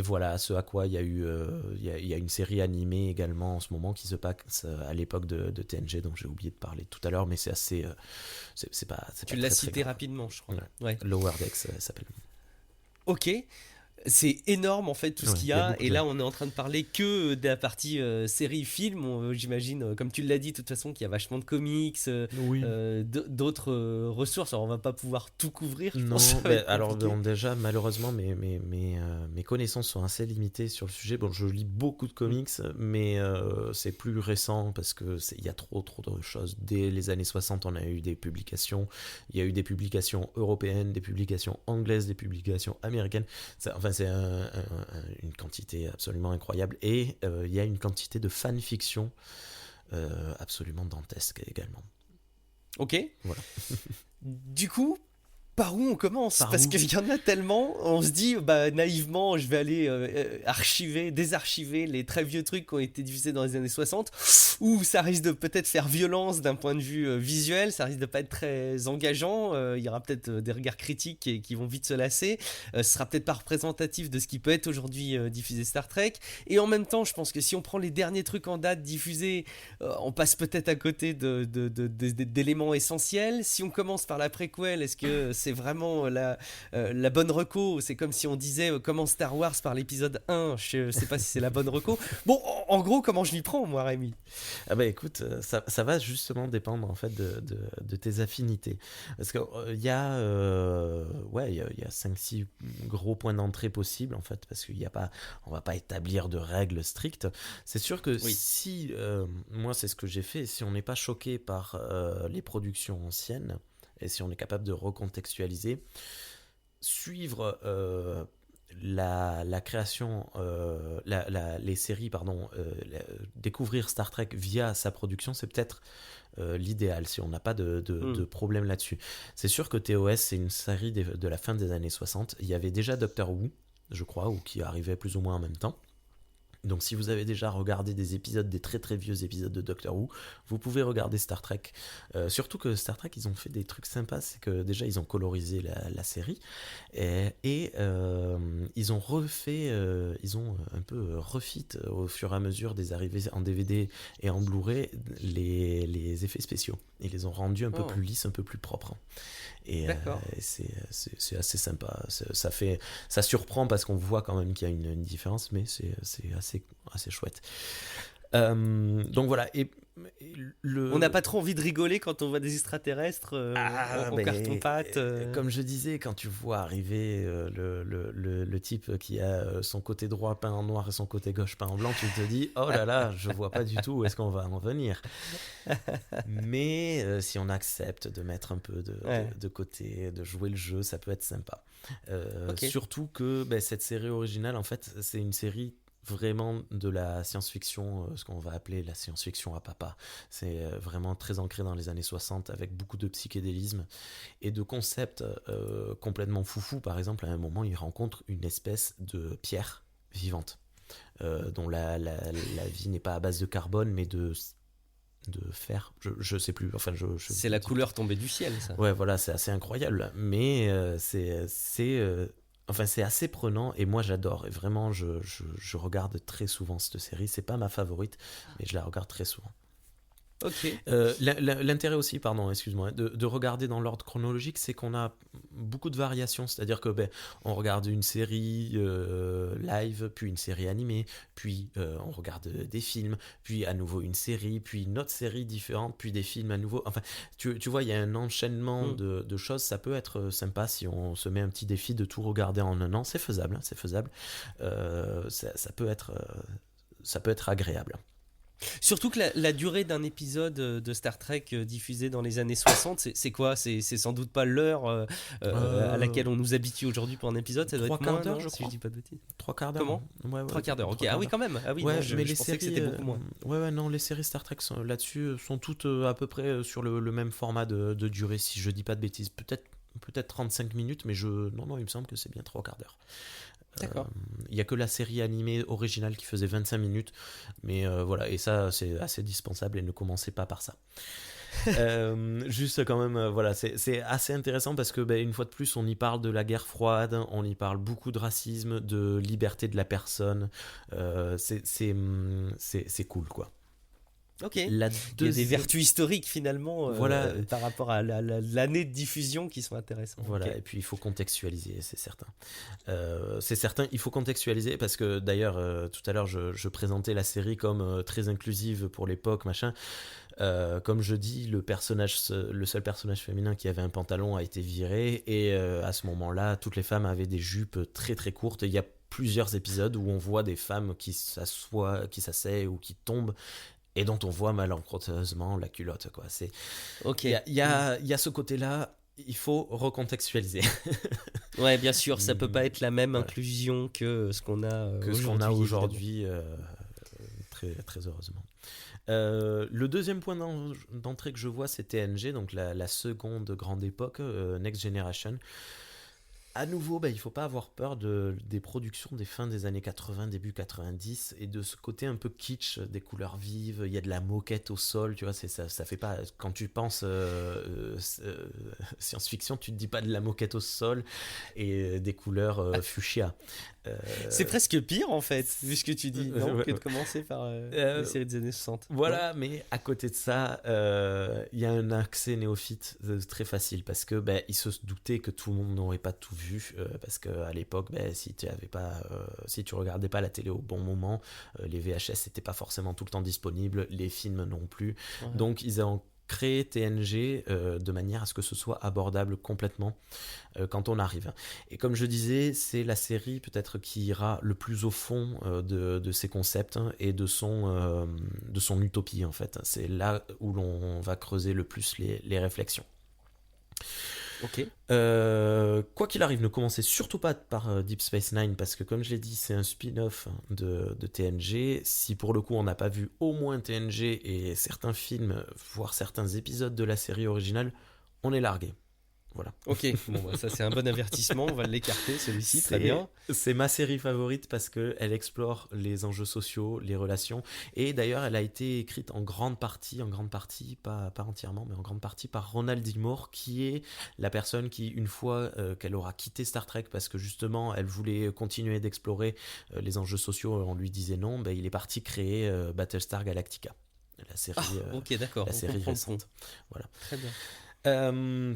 voilà, ce à quoi il y a une série animée également en ce moment qui se passe à l'époque de TNG, dont j'ai oublié de parler tout à l'heure, mais c'est assez... Tu l'as cité rapidement, je crois. Ouais. Lower Decks, ça s'appelle. Ok. C'est énorme en fait tout ce qu'il y a, et là on est en train de parler que de la partie série-film. J'imagine, comme tu l'as dit, de toute façon, qu'il y a vachement de comics, d'autres ressources. Alors on va pas pouvoir tout couvrir. Non, alors déjà malheureusement mes connaissances sont assez limitées sur le sujet. Bon, je lis beaucoup de comics, mais c'est plus récent parce que il y a trop de choses. Dès les années 60, on a eu des publications. Il y a eu des publications européennes, des publications anglaises, des publications américaines. c'est une quantité absolument incroyable. Et il y a une quantité de fanfiction absolument dantesque également. Ok. Voilà. Du coup, par où on commence ? Parce qu'il y en a tellement, on se dit naïvement, je vais aller désarchiver les très vieux trucs qui ont été diffusés dans les années 60, où ça risque de peut-être faire violence d'un point de vue visuel, ça risque de pas être très engageant, il y aura peut-être des regards critiques qui vont vite se lasser, ce sera peut-être pas représentatif de ce qui peut être aujourd'hui diffusé Star Trek, et en même temps je pense que si on prend les derniers trucs en date diffusés, on passe peut-être à côté d'éléments essentiels. Si on commence par la préquelle, est-ce que c'est vraiment la bonne reco ? C'est comme si on disait comment Star Wars par l'épisode 1, je sais pas si c'est la bonne reco. Bon, en gros, comment je m'y prends, moi, Rémi ? Ah bah écoute, ça va justement dépendre en fait de tes affinités. Parce qu'il y a 5-6 gros points d'entrée possibles en fait, parce on va pas établir de règles strictes. C'est sûr que si, moi c'est ce que j'ai fait, si on n'est pas choqué par les productions anciennes, et si on est capable de recontextualiser, suivre la création, les séries, découvrir Star Trek via sa production, c'est peut-être l'idéal, si on n'a pas de problème là-dessus. C'est sûr que TOS, c'est une série de la fin des années 60. Il y avait déjà Doctor Who, je crois, ou qui arrivait plus ou moins en même temps. Donc si vous avez déjà regardé des très très vieux épisodes de Doctor Who, vous pouvez regarder Star Trek. Surtout que Star Trek, ils ont fait des trucs sympas, c'est que déjà ils ont colorisé la série et ils ont ils ont un peu refit au fur et à mesure des arrivées en DVD et en Blu-ray les effets spéciaux. Ils les ont rendus un peu plus lisses, un peu plus propres. Et c'est assez sympa. Ça surprend parce qu'on voit quand même qu'il y a une différence, mais c'est assez chouette. Donc voilà. On n'a pas trop envie de rigoler quand on voit des extraterrestres en carton-pâte. Comme je disais, quand tu vois arriver le type qui a son côté droit peint en noir et son côté gauche peint en blanc, tu te dis oh là là, je vois pas du tout où est-ce qu'on va en venir. Mais si on accepte de mettre un peu de côté, de jouer le jeu, ça peut être sympa. Surtout que cette série originale, en fait, c'est une série vraiment de la science-fiction, ce qu'on va appeler la science-fiction à papa. C'est vraiment très ancré dans les années 60 avec beaucoup de psychédélisme et de concepts complètement foufou. Par exemple, à un moment, il rencontre une espèce de pierre vivante dont la vie n'est pas à base de carbone mais de fer, je sais plus. Enfin, c'est la couleur tombée du ciel, ça. Ouais, voilà, c'est assez incroyable. Mais c'est assez prenant et moi j'adore. Et vraiment, je regarde très souvent cette série. C'est pas ma favorite, mais je la regarde très souvent. Ok. L'intérêt aussi, excuse-moi, de regarder dans l'ordre chronologique, c'est qu'on a beaucoup de variations. C'est-à-dire que on regarde une série live, puis une série animée, puis on regarde des films, puis à nouveau une série, puis une autre série différente, puis des films à nouveau. Enfin, tu vois, il y a un enchaînement de choses. Ça peut être sympa si on se met un petit défi de tout regarder en un an. C'est faisable, hein, c'est faisable. Ça peut être agréable. Surtout que la durée d'un épisode de Star Trek diffusé dans les années 60, c'est quoi ? C'est sans doute pas l'heure à laquelle on nous habitue aujourd'hui pour un épisode. Ça doit être moins, non, si je dis pas de bêtises. 3/4 d'heure. Comment ? Ouais, 3/4 d'heure, ok. Ah oui, quand même. Ah oui, ouais, non, je les pensais séries, que c'était beaucoup moins. Non, les séries Star Trek là-dessus sont toutes à peu près sur le même format de durée, si je dis pas de bêtises. Peut-être 35 minutes, mais non, il me semble que c'est bien 3/4 d'heure. D'accord. Il n'y a que la série animée originale qui faisait 25 minutes, mais voilà, et ça c'est assez dispensable et ne commencez pas par ça. Juste quand même, voilà, c'est assez intéressant parce que une fois de plus on y parle de la guerre froide, on y parle beaucoup de racisme, de liberté de la personne, c'est cool quoi. Ok. Il y a des vertus historiques finalement par rapport à l'année de diffusion qui sont intéressantes. Voilà, okay. Et puis il faut contextualiser, c'est certain. Il faut contextualiser parce que d'ailleurs, tout à l'heure, je présentais la série comme très inclusive pour l'époque, machin. Comme je dis, le seul personnage féminin qui avait un pantalon a été viré et à ce moment-là, toutes les femmes avaient des jupes très très courtes. Il y a plusieurs épisodes où on voit des femmes qui s'asseyent ou qui tombent et dont on voit malencontreusement la culotte, quoi. Il y a ce côté-là il faut recontextualiser. Ouais, bien sûr, ça peut pas être la même inclusion que ce qu'on a aujourd'hui, très, très heureusement. Le deuxième point d'entrée que je vois, c'est TNG, donc la seconde grande époque, Next Generation. À nouveau, il ne faut pas avoir peur des productions des fins des années 80, début 90, et de ce côté un peu kitsch, des couleurs vives, il y a de la moquette au sol, tu vois, ça fait pas... Quand tu penses science-fiction, tu te dis pas de la moquette au sol et des couleurs fuchsia. C'est presque pire en fait, vu ce que tu dis, non, que de commencer par les séries des années 60. Voilà, non, mais à côté de ça, il y a un accès néophyte très facile, parce que ils se doutaient que tout le monde n'aurait pas tout vu, parce qu'à l'époque, si tu regardais pas la télé au bon moment, les VHS n'étaient pas forcément tout le temps disponibles, les films non plus, donc ils ont créé TNG de manière à ce que ce soit abordable complètement quand on arrive. Et comme je disais, c'est la série peut-être qui ira le plus au fond de ses concepts et de son utopie en fait. C'est là où l'on va creuser le plus les réflexions. Ok. Quoi qu'il arrive, ne commencez surtout pas par Deep Space Nine, parce que comme je l'ai dit, c'est un spin-off de TNG. Si pour le coup on n'a pas vu au moins TNG et certains films, voire certains épisodes de la série originale, on est largué. Voilà. Ok, bon, ça c'est un bon avertissement, on va l'écarter celui-ci, très bien. C'est ma série favorite parce qu'elle explore les enjeux sociaux, les relations, et d'ailleurs elle a été écrite en grande partie, pas entièrement, mais en grande partie par Ronald D. Moore, qui est la personne qui, une fois qu'elle aura quitté Star Trek, parce que justement elle voulait continuer d'explorer les enjeux sociaux, on lui disait non, il est parti créer Battlestar Galactica, la série, ok, d'accord, la série récente. Voilà. Très bien.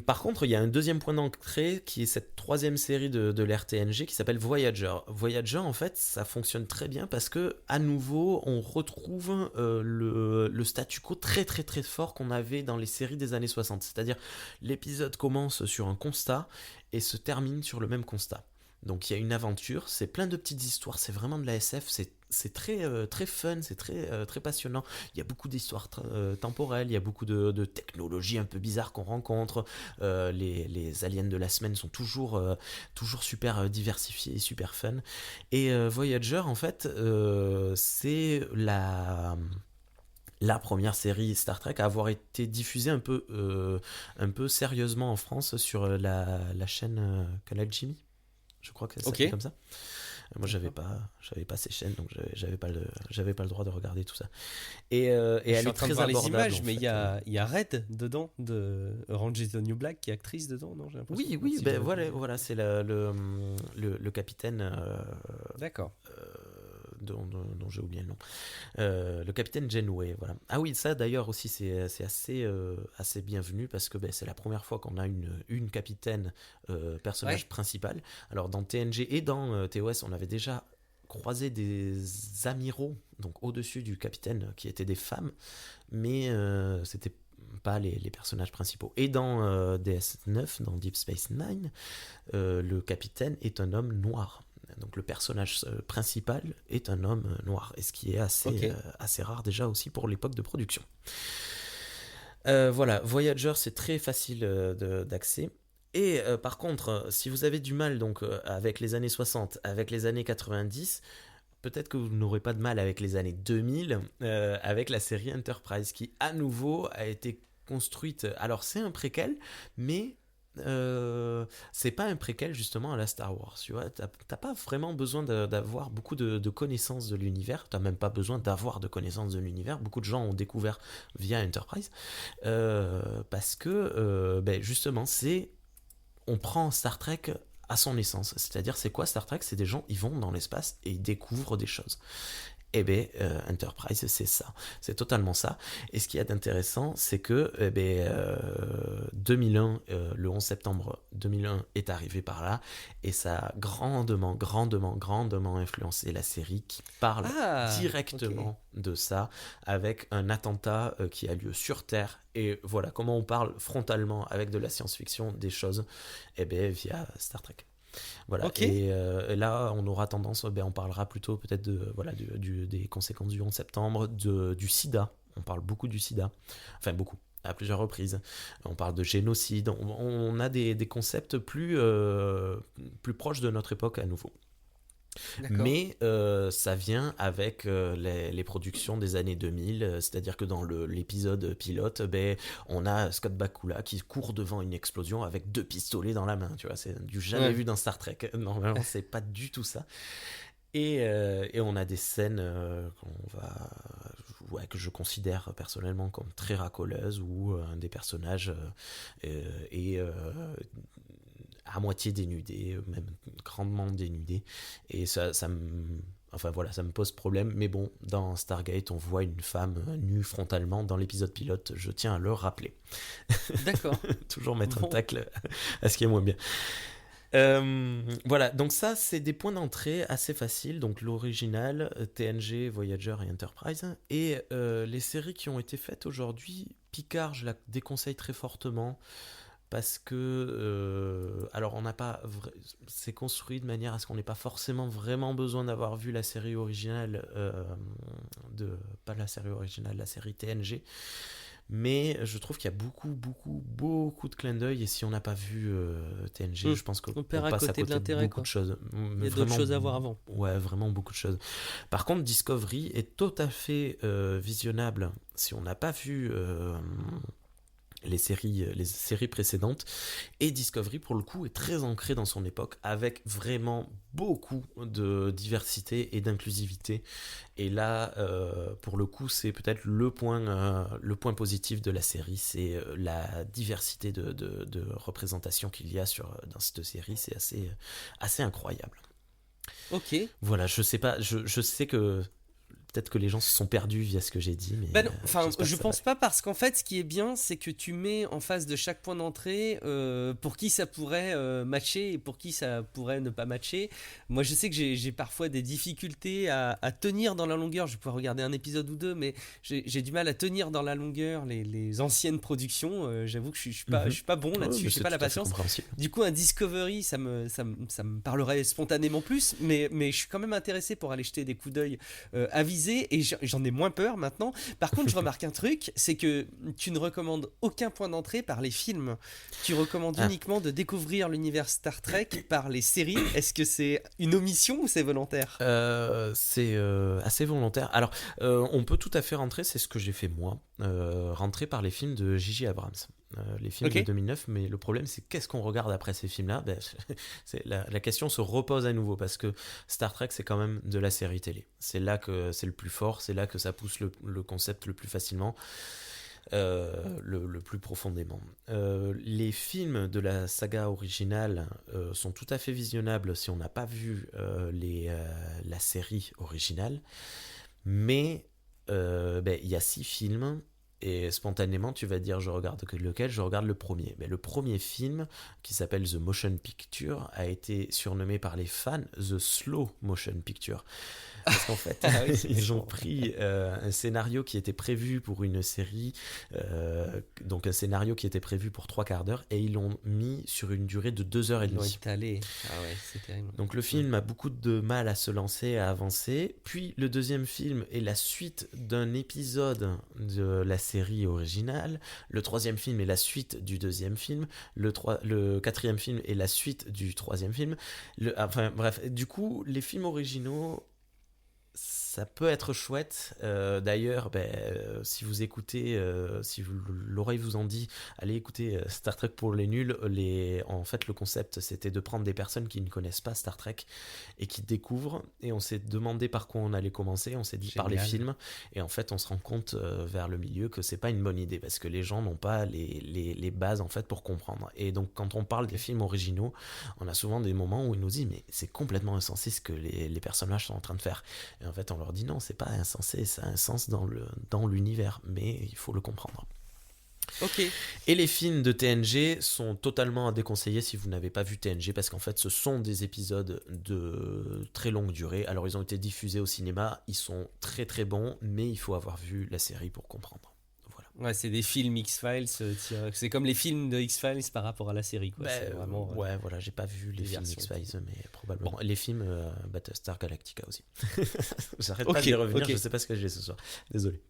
Par contre, il y a un deuxième point d'entrée qui est cette troisième série de l'ère TNG qui s'appelle Voyager. Voyager, en fait, ça fonctionne très bien parce que, à nouveau, on retrouve le statu quo très très très fort qu'on avait dans les séries des années 60. C'est-à-dire, l'épisode commence sur un constat et se termine sur le même constat. Donc il y a une aventure, c'est plein de petites histoires, c'est vraiment de la SF, c'est très, très fun, c'est très, très passionnant. Il y a beaucoup d'histoires temporelles, il y a beaucoup de technologies un peu bizarres qu'on rencontre. Les aliens de la semaine sont toujours super diversifiés et super fun. Et Voyager, en fait, c'est la première série Star Trek à avoir été diffusée un peu sérieusement en France sur la chaîne Canal Jimmy. Je crois que ça s'appelle comme ça. Moi, j'avais pas ces chaînes, donc j'avais pas le droit de regarder tout ça. Et elle est très abordable. Les images, mais il y a Red dedans, de Orange is the New Black, qui est actrice dedans, non? Oui, voilà, c'est le capitaine. D'accord. Dont j'ai oublié le nom. Le capitaine Janeway, voilà. Ah oui, ça d'ailleurs aussi c'est assez bienvenu parce que c'est la première fois qu'on a une capitaine personnage principal. Alors dans TNG et dans TOS, on avait déjà croisé des amiraux, donc au-dessus du capitaine, qui étaient des femmes, mais c'était pas les personnages principaux. Et dans DS9, dans Deep Space Nine, le capitaine est un homme noir. Donc le personnage principal est un homme noir, et ce qui est assez rare déjà aussi pour l'époque de production. Voilà, Voyager, c'est très facile d'accès. Et par contre, si vous avez du mal donc avec les années 60, avec les années 90, peut-être que vous n'aurez pas de mal avec les années 2000, avec la série Enterprise, qui à nouveau a été construite. Alors c'est un préquel, mais c'est pas un préquel justement à la Star Wars, tu vois. T'as pas vraiment besoin d'avoir beaucoup de connaissances de l'univers, t'as même pas besoin d'avoir de connaissances de l'univers. Beaucoup de gens ont découvert via Enterprise parce que justement on prend Star Trek à son essence, c'est-à-dire c'est quoi Star Trek? C'est des gens, ils vont dans l'espace et ils découvrent des choses. Eh bien, Enterprise, c'est ça. C'est totalement ça. Et ce qu'il y a d'intéressant, c'est que 2001, le 11 septembre 2001 est arrivé par là, et ça a grandement influencé la série, qui parle directement de ça, avec un attentat qui a lieu sur Terre. Et voilà comment on parle frontalement avec de la science-fiction des choses, via Star Trek. Voilà. Et là on aura tendance, on parlera plutôt peut-être des conséquences du 11 septembre, du sida. On parle beaucoup du sida, enfin beaucoup. à plusieurs reprises. On parle de génocide, on a des concepts plus proches de notre époque à nouveau. D'accord. Mais ça vient avec les productions des années 2000, c'est-à-dire que dans l'épisode pilote, on a Scott Bakula qui court devant une explosion avec 2 pistolets dans la main, tu vois, c'est du jamais vu dans Star Trek. Normalement, c'est pas du tout ça. Et on a des scènes que je considère personnellement comme très racoleuses, où un des personnages est à moitié dénudé, même grandement dénudé. Et ça me pose problème. Mais bon, dans Stargate, on voit une femme nue frontalement dans l'épisode pilote, je tiens à le rappeler. D'accord. Toujours mettre un tacle à ce qui est moins bien. Voilà, donc ça c'est des points d'entrée assez faciles, donc l'original, TNG, Voyager et Enterprise, et les séries qui ont été faites aujourd'hui, Picard je la déconseille très fortement, parce que alors on n'a pas c'est construit de manière à ce qu'on n'ait pas forcément vraiment besoin d'avoir vu la série originale, pas la série originale, la série TNG. Mais je trouve qu'il y a beaucoup de clins d'œil, et si on n'a pas vu TNG, je pense qu'on passe à côté de l'intérêt, beaucoup de choses. Il y a d'autres choses à voir avant. Ouais, vraiment beaucoup de choses. Par contre, Discovery est tout à fait visionnable si on n'a pas vu les séries précédentes, et Discovery pour le coup est très ancré dans son époque, avec vraiment beaucoup de diversité et d'inclusivité, et là pour le coup c'est peut-être le point positif de la série, c'est la diversité de représentation qu'il y a dans cette série, c'est assez incroyable. Ok. Voilà, je sais pas, je sais que peut-être que les gens se sont perdus via ce que j'ai dit, mais je pense pas, parce qu'en fait ce qui est bien, c'est que tu mets en face de chaque point d'entrée pour qui ça pourrait matcher et pour qui ça pourrait ne pas matcher. Moi je sais que j'ai parfois des difficultés à tenir dans la longueur. Je vais pouvoir regarder un épisode ou deux, mais j'ai du mal à tenir dans la longueur les anciennes productions. J'avoue que je suis pas bon là-dessus, j'ai pas la patience. Du coup un Discovery ça me parlerait spontanément plus, mais je suis quand même intéressé pour aller jeter des coups d'œil avisés, et j'en ai moins peur maintenant. Par contre, je remarque un truc, c'est que tu ne recommandes aucun point d'entrée par les films. Tu recommandes uniquement de découvrir l'univers Star Trek par les séries. Est-ce que c'est une omission ou c'est volontaire ? C'est assez volontaire. Alors, on peut tout à fait rentrer, c'est ce que j'ai fait moi, rentrer par les films de J.J. Abrams. Les films de 2009, mais le problème c'est qu'est-ce qu'on regarde après ces films-là ? La question se repose à nouveau, parce que Star Trek c'est quand même de la série télé. C'est là que c'est le plus fort, c'est là que ça pousse le concept le plus facilement, le plus profondément. Les films de la saga originale sont tout à fait visionnables si on n'a pas vu la série originale, mais il y a 6 films. Et spontanément, tu vas dire, je regarde lequel ? Je regarde le premier. Mais le premier film, qui s'appelle The Motion Picture, a été surnommé par les fans The Slow Motion Picture. Parce qu'en fait, ils ont pris un scénario qui était prévu pour une série, donc un scénario qui était prévu pour 3/4 d'heure, et ils l'ont mis sur une durée de 2h30. Ils l'ont étalé. Ah ouais, c'est terrible. Donc le film a beaucoup de mal à se lancer, à avancer. Puis le deuxième film est la suite d'un épisode de la série originale. Le troisième film est la suite du deuxième film. Le quatrième film est la suite du troisième film. Enfin bref, du coup, les films originaux, ça peut être chouette. D'ailleurs, si vous écoutez, si l'oreille vous en dit, allez écouter Star Trek pour les nuls. En fait, le concept, c'était de prendre des personnes qui ne connaissent pas Star Trek et qui découvrent. Et on s'est demandé par quoi on allait commencer. On s'est dit par les films. Et en fait, on se rend compte vers le milieu que c'est pas une bonne idée, parce que les gens n'ont pas les bases en fait pour comprendre. Et donc, quand on parle des films originaux, on a souvent des moments où ils nous disent mais c'est complètement insensé ce que les personnages sont en train de faire. Et en fait, on leur dit non, c'est pas insensé, ça a un sens dans l'univers, mais il faut le comprendre. Ok. Et les films de TNG sont totalement à déconseiller si vous n'avez pas vu TNG, parce qu'en fait ce sont des épisodes de très longue durée. Alors ils ont été diffusés au cinéma, ils sont très très bons, mais il faut avoir vu la série pour comprendre. Voilà. Ouais, c'est des films X-Files, c'est comme les films de X-Files par rapport à la série, quoi. C'est vraiment, ouais, voilà, j'ai pas vu les films X-Files, mais probablement. Bon. Les films Battlestar Galactica aussi. J'arrête pas d'y revenir, je sais pas ce que j'ai ce soir. Désolé.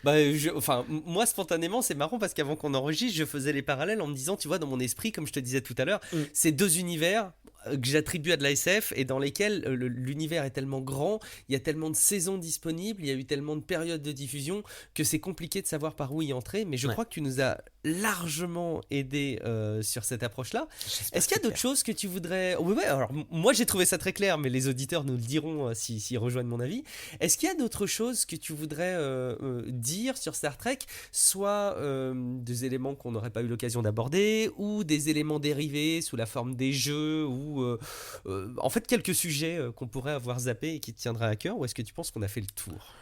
Moi, spontanément, c'est marrant parce qu'avant qu'on enregistre, je faisais les parallèles en me disant, tu vois, dans mon esprit, comme je te disais tout à l'heure, c'est deux univers que j'attribue à de la SF et dans lesquels l'univers est tellement grand, il y a tellement de saisons disponibles, il y a eu tellement de périodes de diffusion que c'est compliqué de savoir par où y entrer. Mais je crois que tu nous as largement aidé sur cette approche-là. Est-ce qu'il y a d'autres choses que tu voudrais... Oui, alors moi j'ai trouvé ça très clair, mais les auditeurs nous le diront s'ils rejoignent mon avis. Est-ce qu'il y a d'autres choses que tu voudrais dire sur Star Trek, soit des éléments qu'on n'aurait pas eu l'occasion d'aborder, ou des éléments dérivés sous la forme des jeux, ou en fait quelques sujets qu'on pourrait avoir zappés et qui te tiendraient à cœur, ou est-ce que tu penses qu'on a fait le tour ?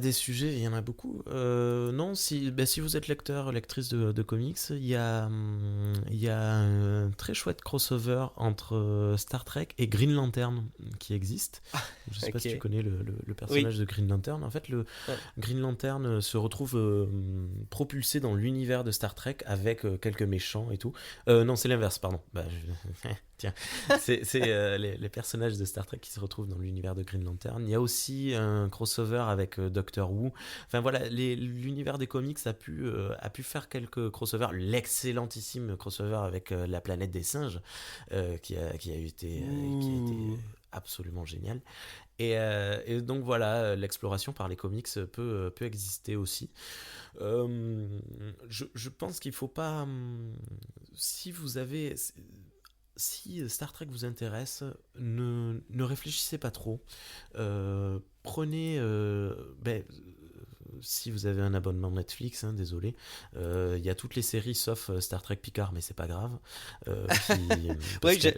Des sujets, il y en a beaucoup. Non, si vous êtes lecteur, lectrice de comics, il y a un très chouette crossover entre Star Trek et Green Lantern qui existe. Je sais pas si tu connais le personnage de Green Lantern. En fait, Green Lantern se retrouve propulsé dans l'univers de Star Trek avec quelques méchants et tout. Non, c'est l'inverse, pardon. Tiens, c'est les personnages de Star Trek qui se retrouvent dans l'univers de Green Lantern. Il y a aussi un crossover avec Doctor Who. Enfin voilà, l'univers des comics a pu faire quelques crossovers. L'excellentissime crossover avec la planète des singes qui a été absolument génial. Et donc voilà, l'exploration par les comics peut exister aussi. Je pense qu'il faut pas... Si Star Trek vous intéresse, ne réfléchissez pas trop. Prenez... si vous avez un abonnement Netflix, désolé, il y a toutes les séries sauf Star Trek Picard, mais c'est pas grave.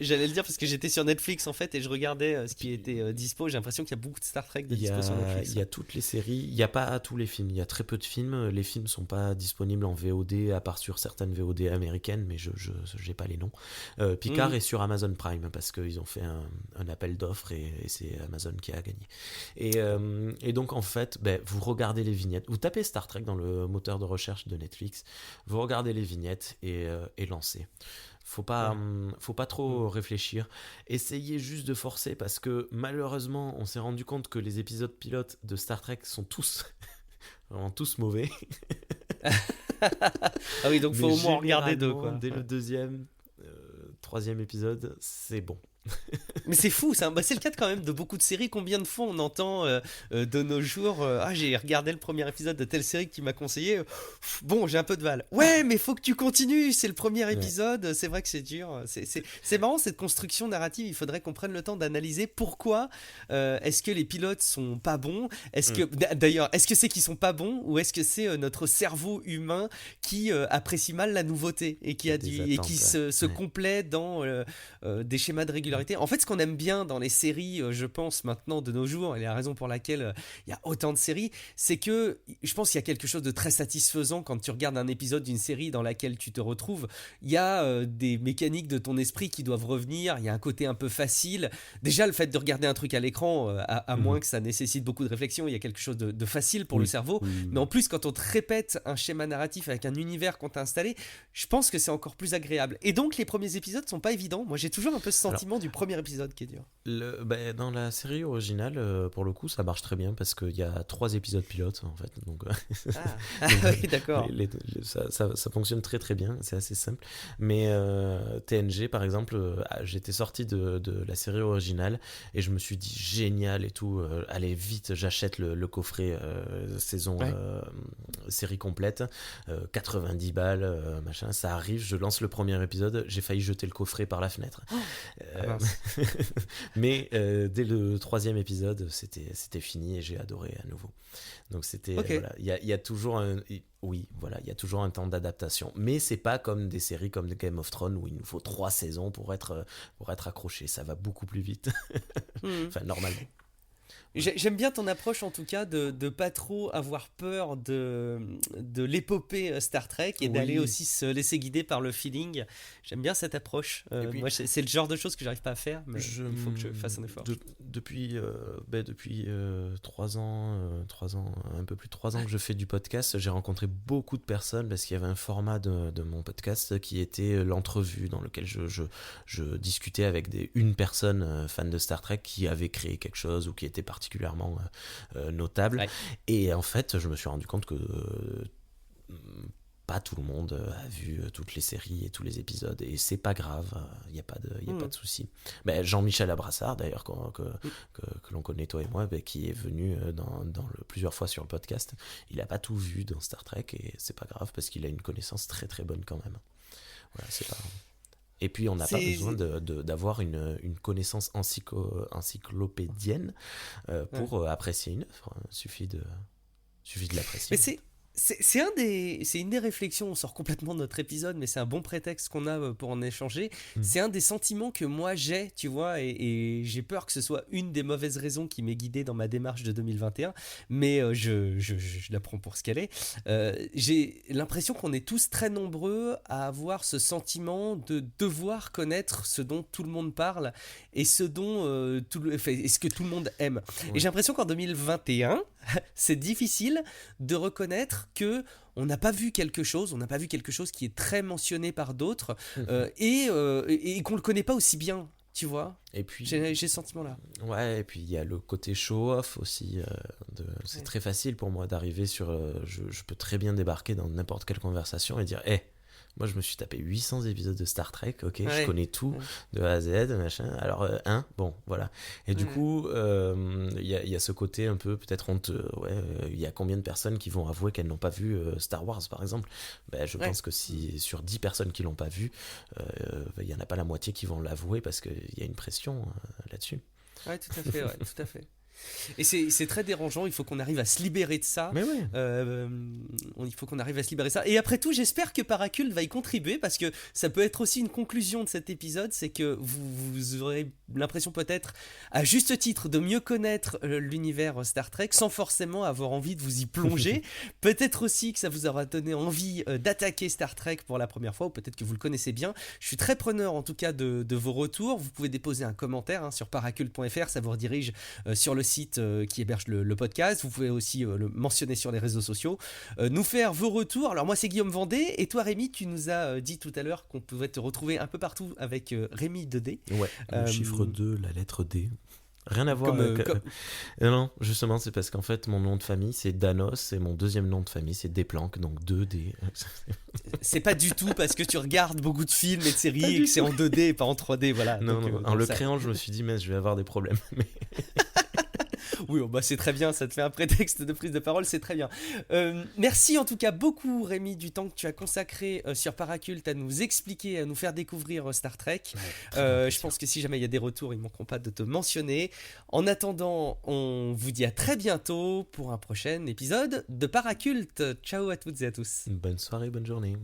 J'allais le dire parce que j'étais sur Netflix en fait et je regardais ce qui était dispo. J'ai l'impression qu'il y a beaucoup de Star Trek de dispo sur Netflix. Il y a toutes les séries, il n'y a pas tous les films, il y a très peu de films. Les films sont pas disponibles en VOD à part sur certaines VOD américaines, mais je n'ai pas les noms. Picard est sur Amazon Prime parce qu'ils ont fait un appel d'offres et c'est Amazon qui a gagné. Et donc en fait, vous regardez les vignettes. Vous tapez Star Trek dans le moteur de recherche de Netflix, vous regardez les vignettes et lancez. Faut pas trop réfléchir. Essayez juste de forcer parce que malheureusement, on s'est rendu compte que les épisodes pilotes de Star Trek sont tous vraiment tous mauvais. Ah oui, donc faut au moins en regarder deux quoi. Dès le deuxième, troisième épisode, c'est bon. Mais c'est fou, c'est le cas quand même de beaucoup de séries. Combien de fois on entend de nos jours j'ai regardé le premier épisode de telle série que tu m'as conseillé, bon j'ai un peu de mal, ouais mais faut que tu continues, c'est le premier épisode, c'est vrai que c'est dur, c'est marrant cette construction narrative. Il faudrait qu'on prenne le temps d'analyser pourquoi est-ce que les pilotes sont pas bons, d'ailleurs est-ce que c'est qu'ils sont pas bons ou est-ce que c'est notre cerveau humain qui apprécie mal la nouveauté et qui se complaît dans des schémas de régularité. En fait, ce qu'on aime bien dans les séries, je pense maintenant de nos jours, et la raison pour laquelle il y a autant de séries, c'est que je pense qu'il y a quelque chose de très satisfaisant quand tu regardes un épisode d'une série dans laquelle tu te retrouves. Il y a des mécaniques de ton esprit qui doivent revenir, il y a un côté un peu facile. Déjà, le fait de regarder un truc à l'écran, à moins que ça nécessite beaucoup de réflexion, il y a quelque chose de facile pour le cerveau. Mais en plus, quand on te répète un schéma narratif avec un univers qu'on t'a installé, je pense que c'est encore plus agréable. Et donc, les premiers épisodes sont pas évidents. Moi, j'ai toujours un peu ce sentiment du premier épisode qui est dur. Dans la série originale, pour le coup, ça marche très bien parce qu'il y a 3 épisodes pilotes en fait. Donc, oui, d'accord. Ça fonctionne très très bien, c'est assez simple. Mais TNG, par exemple, j'étais sorti de la série originale et je me suis dit génial et tout. Allez vite, j'achète le coffret saison série complète, 90 balles, machin. Ça arrive, je lance le premier épisode, j'ai failli jeter le coffret par la fenêtre. Mais dès le 3e épisode, c'était fini et j'ai adoré à nouveau. Donc c'était voilà, il y a toujours il y a toujours un temps d'adaptation. Mais c'est pas comme des séries comme Game of Thrones où il nous faut 3 saisons pour être accroché. Ça va beaucoup plus vite. Enfin normalement. J'aime bien ton approche en tout cas de pas trop avoir peur de l'épopée Star Trek et d'aller aussi se laisser guider par le feeling. J'aime bien cette approche. Puis, moi, c'est le genre de choses que j'arrive pas à faire, mais il faut que je fasse un effort. Depuis 3 ans, un peu plus de 3 ans que je fais du podcast, j'ai rencontré beaucoup de personnes parce qu'il y avait un format de mon podcast qui était l'entrevue dans lequel je discutais avec une personne fan de Star Trek qui avait créé quelque chose ou qui était été particulièrement notable. Ouais. Et en fait, je me suis rendu compte que pas tout le monde a vu toutes les séries et tous les épisodes, et c'est pas grave, il n'y a pas de souci. Ben, Jean-Michel Abrassard, d'ailleurs, que l'on connaît toi et moi, ben, qui est venu plusieurs fois sur le podcast, il n'a pas tout vu dans Star Trek, et c'est pas grave, parce qu'il a une connaissance très très bonne quand même. Voilà, c'est pas... Et puis on n'a pas besoin d'avoir une connaissance encyclopédienne pour apprécier une œuvre, il suffit de l'apprécier. Mais c'est une des réflexions, on sort complètement de notre épisode, mais c'est un bon prétexte qu'on a pour en échanger. C'est un des sentiments que moi j'ai, tu vois, et j'ai peur que ce soit une des mauvaises raisons qui m'ait guidé dans ma démarche de 2021, mais je la prends pour ce qu'elle est. J'ai l'impression qu'on est tous très nombreux à avoir ce sentiment de devoir connaître ce dont tout le monde parle et ce dont ce que tout le monde aime. Oui. Et j'ai l'impression qu'en 2021, c'est difficile de reconnaître que on n'a pas vu quelque chose qui est très mentionné par d'autres et qu'on le connaît pas aussi bien, tu vois. Et puis j'ai ce sentiment-là. Ouais, et puis il y a le côté show-off aussi. C'est très facile pour moi d'arriver sur. Je peux très bien débarquer dans n'importe quelle conversation et dire, moi je me suis tapé 800 épisodes de Star Trek, ok, je connais tout de A à Z, machin. Alors bon, voilà. Et du coup, il y a ce côté un peu peut-être honteux. Il y a combien de personnes qui vont avouer qu'elles n'ont pas vu Star Wars, par exemple? Je pense que si sur 10 personnes qui l'ont pas vu, il y en a pas la moitié qui vont l'avouer parce qu'il y a une pression là-dessus. Ouais, tout à fait, tout à fait. Et c'est très dérangeant, il faut qu'on arrive à se libérer de ça. Mais oui. Il faut qu'on arrive à se libérer de ça. Et après tout, j'espère que Paraculte va y contribuer, parce que ça peut être aussi une conclusion de cet épisode, c'est que vous aurez l'impression peut-être, à juste titre, de mieux connaître l'univers Star Trek sans forcément avoir envie de vous y plonger. Peut-être aussi que ça vous aura donné envie d'attaquer Star Trek pour la première fois, ou peut-être que vous le connaissez bien. Je suis très preneur en tout cas de vos retours. Vous pouvez déposer un commentaire sur paraculte.fr, ça vous redirige sur le site qui héberge le podcast. Vous pouvez aussi le mentionner sur les réseaux sociaux, nous faire vos retours. Alors moi c'est Guillaume Vendée, et toi Rémi, tu nous as dit tout à l'heure qu'on pouvait te retrouver un peu partout avec Rémi 2D. Ouais, le chiffre 2, la lettre D. Rien à voir avec... Non, justement, c'est parce qu'en fait, mon nom de famille, c'est Danos, et mon deuxième nom de famille, c'est Desplanques, donc 2D. C'est pas du tout parce que tu regardes beaucoup de films et de séries et que c'est en 2D et pas en 3D, voilà. Non, donc, en le créant, je me suis dit, mais je vais avoir des problèmes. Oui, c'est très bien, ça te fait un prétexte de prise de parole, c'est très bien. Merci en tout cas beaucoup Rémi du temps que tu as consacré sur Paraculte à nous expliquer, à nous faire découvrir Star Trek. Je pense que si jamais il y a des retours, ils ne manqueront pas de te mentionner. En attendant, on vous dit à très bientôt pour un prochain épisode de Paraculte. Ciao à toutes et à tous. Bonne soirée, bonne journée.